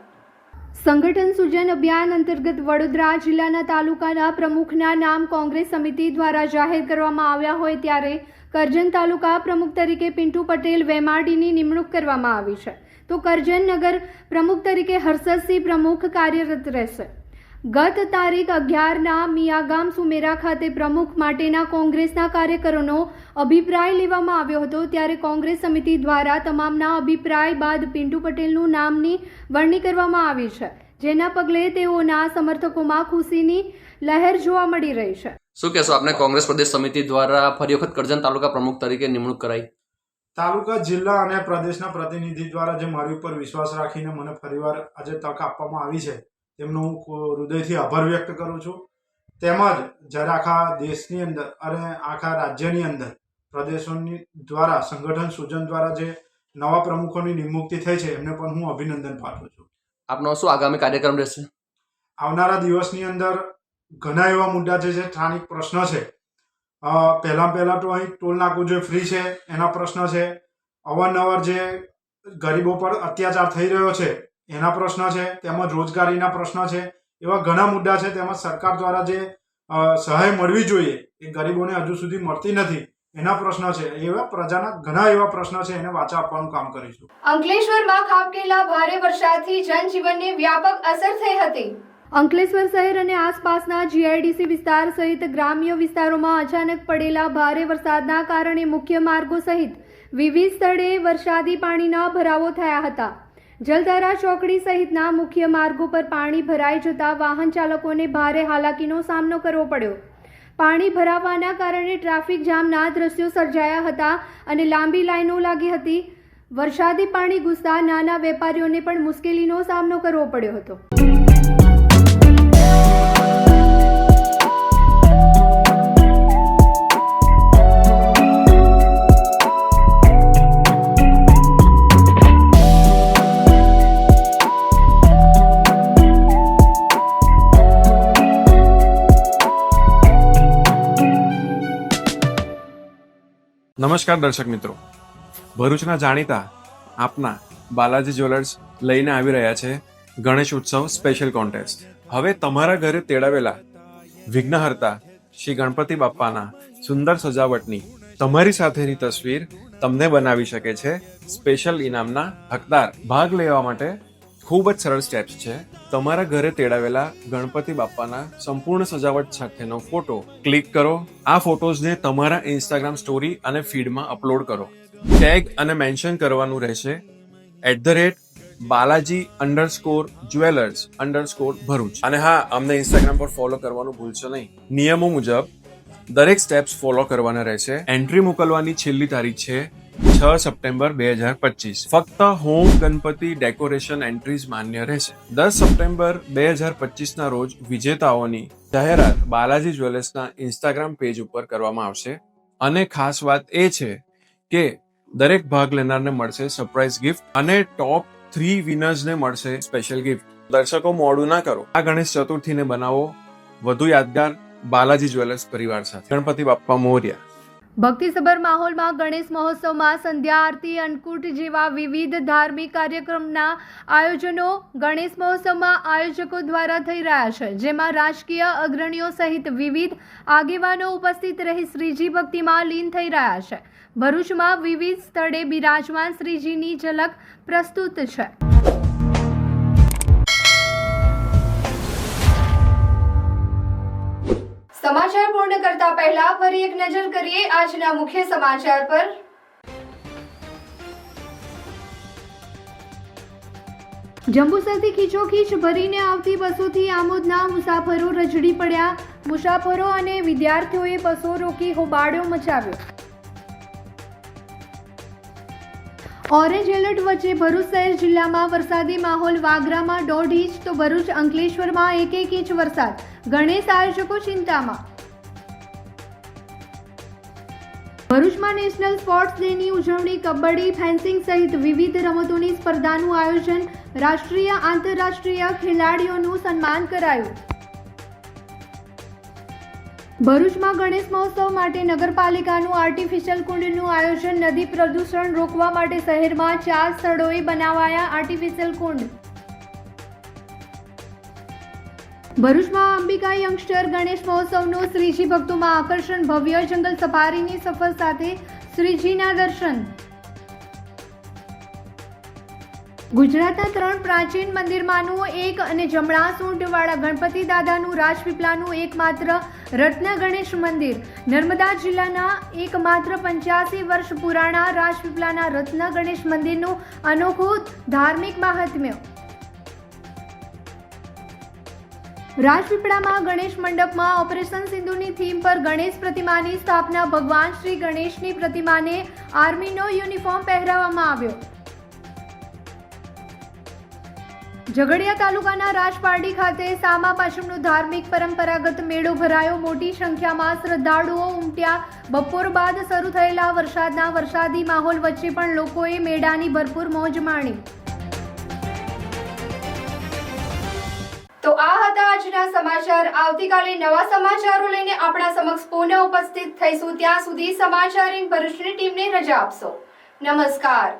સંગઠન સૂજન અભિયાન અંતર્ગત વડોદરા જિલ્લાના તાલુકાના પ્રમુખના નામ કોંગ્રેસ સમિતિ દ્વારા જાહેર કરવામાં આવ્યા હોય ત્યારે કરજણ તાલુકા પ્રમુખ તરીકે પિન્ટુ પટેલ વેમાડીની નિમણૂક કરવામાં આવી છે, તો કરજણ નગર પ્રમુખ તરીકે હર્ષદસિંહ પ્રમુખ કાર્યરત રહેશે. ગત તારીખ 11ના મિયાગામ સુમેરા ખાતે પ્રમુખ માટેના કોંગ્રેસના કાર્યકરોનો અભિપ્રાય લેવામાં આવ્યો હતો, ત્યારે કોંગ્રેસ સમિતિ દ્વારા તમામના અભિપ્રાય બાદ પિન્ટુ પટેલનું નામની વરણી કરવામાં આવી છે, જેના પગલે તેઓના સમર્થકોમાં ખુશીની લહેર જોવા મળી રહી છે. શું કહેશો આપને કોંગ્રેસ પ્રદેશ સમિતિ દ્વારા ફરી વખત કરજણ તાલુકા પ્રમુખ તરીકે નિમણૂક કરાઈ? તાલુકા, જિલ્લા અને પ્રદેશના પ્રતિનિધિ દ્વારા જે મારી ઉપર વિશ્વાસ રાખીને મને ફરીવાર આજે તક આપવામાં આવી છે, તેમનો હું હૃદયથી આભાર વ્યક્ત કરું છું. તેમજ જ્યારે આખા દેશની અંદર અને આખા રાજ્યની અંદર પ્રદેશોની દ્વારા સંગઠન સૂજન દ્વારા જે નવા પ્રમુખોની નિમણૂક થઈ છે એમને પણ હું અભિનંદન પાઠવું છું. આપનો શું આગામી કાર્યક્રમ રહેશે? આવનારા દિવસની અંદર ઘણા એવા મુદ્દા છે જે સ્થાનિક પ્રશ્ન છે. પહેલાં તો અહીં ટોલ નાકું જે ફ્રી છે એના પ્રશ્ન છે. અવારનવાર જે ગરીબો પર અત્યાચાર થઈ રહ્યો છે એના પ્રશ્ન છે, તેમજ રોજગારીના પ્રશ્ન છે. એવા ઘણા મુદ્દા છે. તેમજ સરકાર દ્વારા જે સહાય મળવી જોઈએ એ ગરીબોને હજુ સુધી મળતી નથી એના પ્રશ્ન છે. એવા પ્રજાના ઘણા એવા પ્રશ્ન છે, એને વાચા આપવાનું કામ કરીશું. અંકલેશ્વરમાં ખાબકેલા ભારે વરસાદથી જનજીવનને વ્યાપક અસર થઈ હતી. અંકલેશ્વર શહેર અને આસપાસના જીઆઈડીસી વિસ્તાર સહિત ગ્રામ્ય વિસ્તારોમાં અચાનક પડેલા ભારે વરસાદના કારણે મુખ્ય માર્ગો સહિત વિવિધ સ્થળે વરસાદી પાણીના ભરાવો થયા હતા. જલધારા ચોકડી સહિતના મુખ્ય માર્ગો પર પાણી ભરાઈ જતા વાહન ચાલકોને ભારે હાલાકીનો સામનો કરવો પડ્યો. પાણી ભરાવાના કારણે ટ્રાફિક જામના દ્રશ્યો સર્જાયા હતા અને લાંબી લાઈનો લાગી હતી. વરસાદી પાણી ઘૂસતા નાના વેપારીઓને પણ મુશ્કેલીનો સામનો કરવો પડ્યો હતો. નમસ્કાર દર્શક મિત્રો, ભરૂચના જાણીતા આપના બાલાજી જ્વેલર્સ લઈને આવી રહ્યા છે ગણેશ ઉત્સવ સ્પેશિયલ કોન્ટેસ્ટ. હવે તમારા ઘરે તેડાવેલા વિઘ્નહર્તા શ્રી ગણપતિ બાપ્પાના સુંદર સજાવટની તમારી સાથેની તસવીર તમને બનાવી શકે છે સ્પેશિયલ ઇનામના હકદાર. ભાગ લેવા માટે ખૂબ જ સરળ સ્ટેપ્સ છે. તમારા ઘરે તેડાવેલા ગણપતિ બાપ્પાના સંપૂર્ણ સજાવટ સાથેનો ફોટો ક્લિક કરો. આ ફોટોઝને તમારા ઇન્સ્ટાગ્રામ સ્ટોરી અને ફીડમાં અપલોડ કરો. ટેગ અને મેન્શન કરવાનું રહેશે @Balaji_Jewelers_Bharuch. અને હા, અમને ઇન્સ્ટાગ્રામ પર ફોલો કરવાનું ભૂલશો નહીં. નિયમો મુજબ દરેક સ્ટેપ્સ ફોલો કરવાના રહેશે. એન્ટ્રી મોકલવાની છેલ્લી તારીખ છે 6 સપ્ટેમ્બર 2025. ફક્ત હોમ ગણપતિ ડેકોરેશન એન્ટ્રીઝ માન્ય રહેશે. 10 સપ્ટેમ્બર 2025 ના રોજ વિજેતાઓની જાહેરાત બાલાજી જ્વેલર્સના ઇન્સ્ટાગ્રામ પેજ ઉપર કરવામાં આવશે. અને ખાસ વાત એ છે કે દરેક ભાગ લેનારને મળશે સરપ્રાઇઝ ગિફ્ટ અને ટોપ 3 વિનર્સને મળશે સ્પેશિયલ ગિફ્ટ. દર્શકો, મોડું ના કરો. આ ગણેશ ચતુર્થીને બનાવો વધુ યાદગાર બાલાજી જ્વેલર્સ પરિવાર સાથે. ગણપતિ બાપ્પા મોર્યા. ભક્તિસભર માહોલમાં ગણેશ મહોત્સવમાં સંધ્યા આરતી, અન્નકૂટ જેવા વિવિધ ધાર્મિક કાર્યક્રમના આયોજનો ગણેશ મહોત્સવમાં આયોજકો દ્વારા થઈ રહ્યા છે, જેમાં રાજકીય અગ્રણીઓ સહિત વિવિધ આગેવાનો ઉપસ્થિત રહી શ્રીજી ભક્તિમાં લીન થઈ રહ્યા છે. ભરૂચમાં વિવિધ સ્થળે બિરાજમાન શ્રીજીની ઝલક પ્રસ્તુત છે. સમાચાર પૂર્ણ કરતા પહેલા ફરી એક નજર કરીએ આજના મુખ્ય સમાચાર પર. જંબુસરથી ખીચોખીચ ભરીને આવતી બસોથી આમોદના મુસાફરો રજડી પડ્યા. મુસાફરો અને વિદ્યાર્થીઓએ બસો રોકી હોબાળો મચાવ્યો. ઓરેન્જ એલર્ટ વચ્ચે ભરૂચ શહેર જિલ્લામાં વરસાદી માહોલ. વાગરામાં 1.5 ઇંચ તો ભરૂચ અંકલેશ્વરમાં 1 ઇંચ વરસાદ. ગણેશ આયોજકો ચિંતામાં. ભરૂચમાં નેશનલ સ્પોર્ટ્સ ડેની ઉજવણી. કબડ્ડી, ફેન્સિંગ સહિત વિવિધ રમતોની સ્પર્ધાનું આયોજન. રાષ્ટ્રીય આંતરરાષ્ટ્રીય ખેલાડીઓનું સન્માન કરાયું. ભરૂચમાં ગણેશ મહોત્સવ માટે નગરપાલિકાનું આર્ટિફિશિયલ કુંડનું આયોજન. નદી પ્રદૂષણ રોકવા માટે શહેરમાં 4 સ્થળોએ બનાવાયા આર્ટિફિશિયલ કુંડ. ભરૂચમાં અંબિકા યંગસ્ટર ગણેશ મહોત્સવનું શ્રીજી ભક્તોમાં આકર્ષણ. ભવ્ય જંગલ સફારીની સફર સાથે શ્રીજીના દર્શન. ગુજરાતના 3 પ્રાચીન મંદિરમાંનું એક અને જમણા સૂંઢવાળા ગણપતિ દાદાનું રાજપીપળાનું એકમાત્ર રત્ન ગણેશ મંદિર. નર્મદા જિલ્લાના એકમાત્ર 85 વર્ષ પુરાણા રાજપીપળાના રત્ન ગણેશ મંદિરનું અનોખું ધાર્મિક મહાત્મ્ય. રાજપીપળામાં ગણેશ મંડપમાં ઓપરેશન સિંધુની થીમ પર ગણેશ પ્રતિમાની સ્થાપના. ભગવાન શ્રી ગણેશની પ્રતિમાને આર્મીનો યુનિફોર્મ પહેરાવવામાં આવ્યો. ઝઘડિયા તાલુકાના રાજપારડી ખાતે સામા પાચમનો ધાર્મિક પરંપરાગત મેળો ભરાયો. મોટી સંખ્યામાં શ્રદ્ધાળુઓ ઉમટ્યા. બપોર બાદ શરૂ થયેલા વરસાદી માહોલ વચ્ચે પણ લોકોએ મેળાની ભરપૂર મોજ માણી. તો આ હતા આજના સમાચાર. આવતીકાલે નવા સમાચારો લઈને આપણા સમક્ષ પુનઃ ઉપસ્થિત થઈશું. ત્યાં સુધી સમાચાર ઇન ભરૂચની ટીમને રજા આપશો. નમસ્કાર.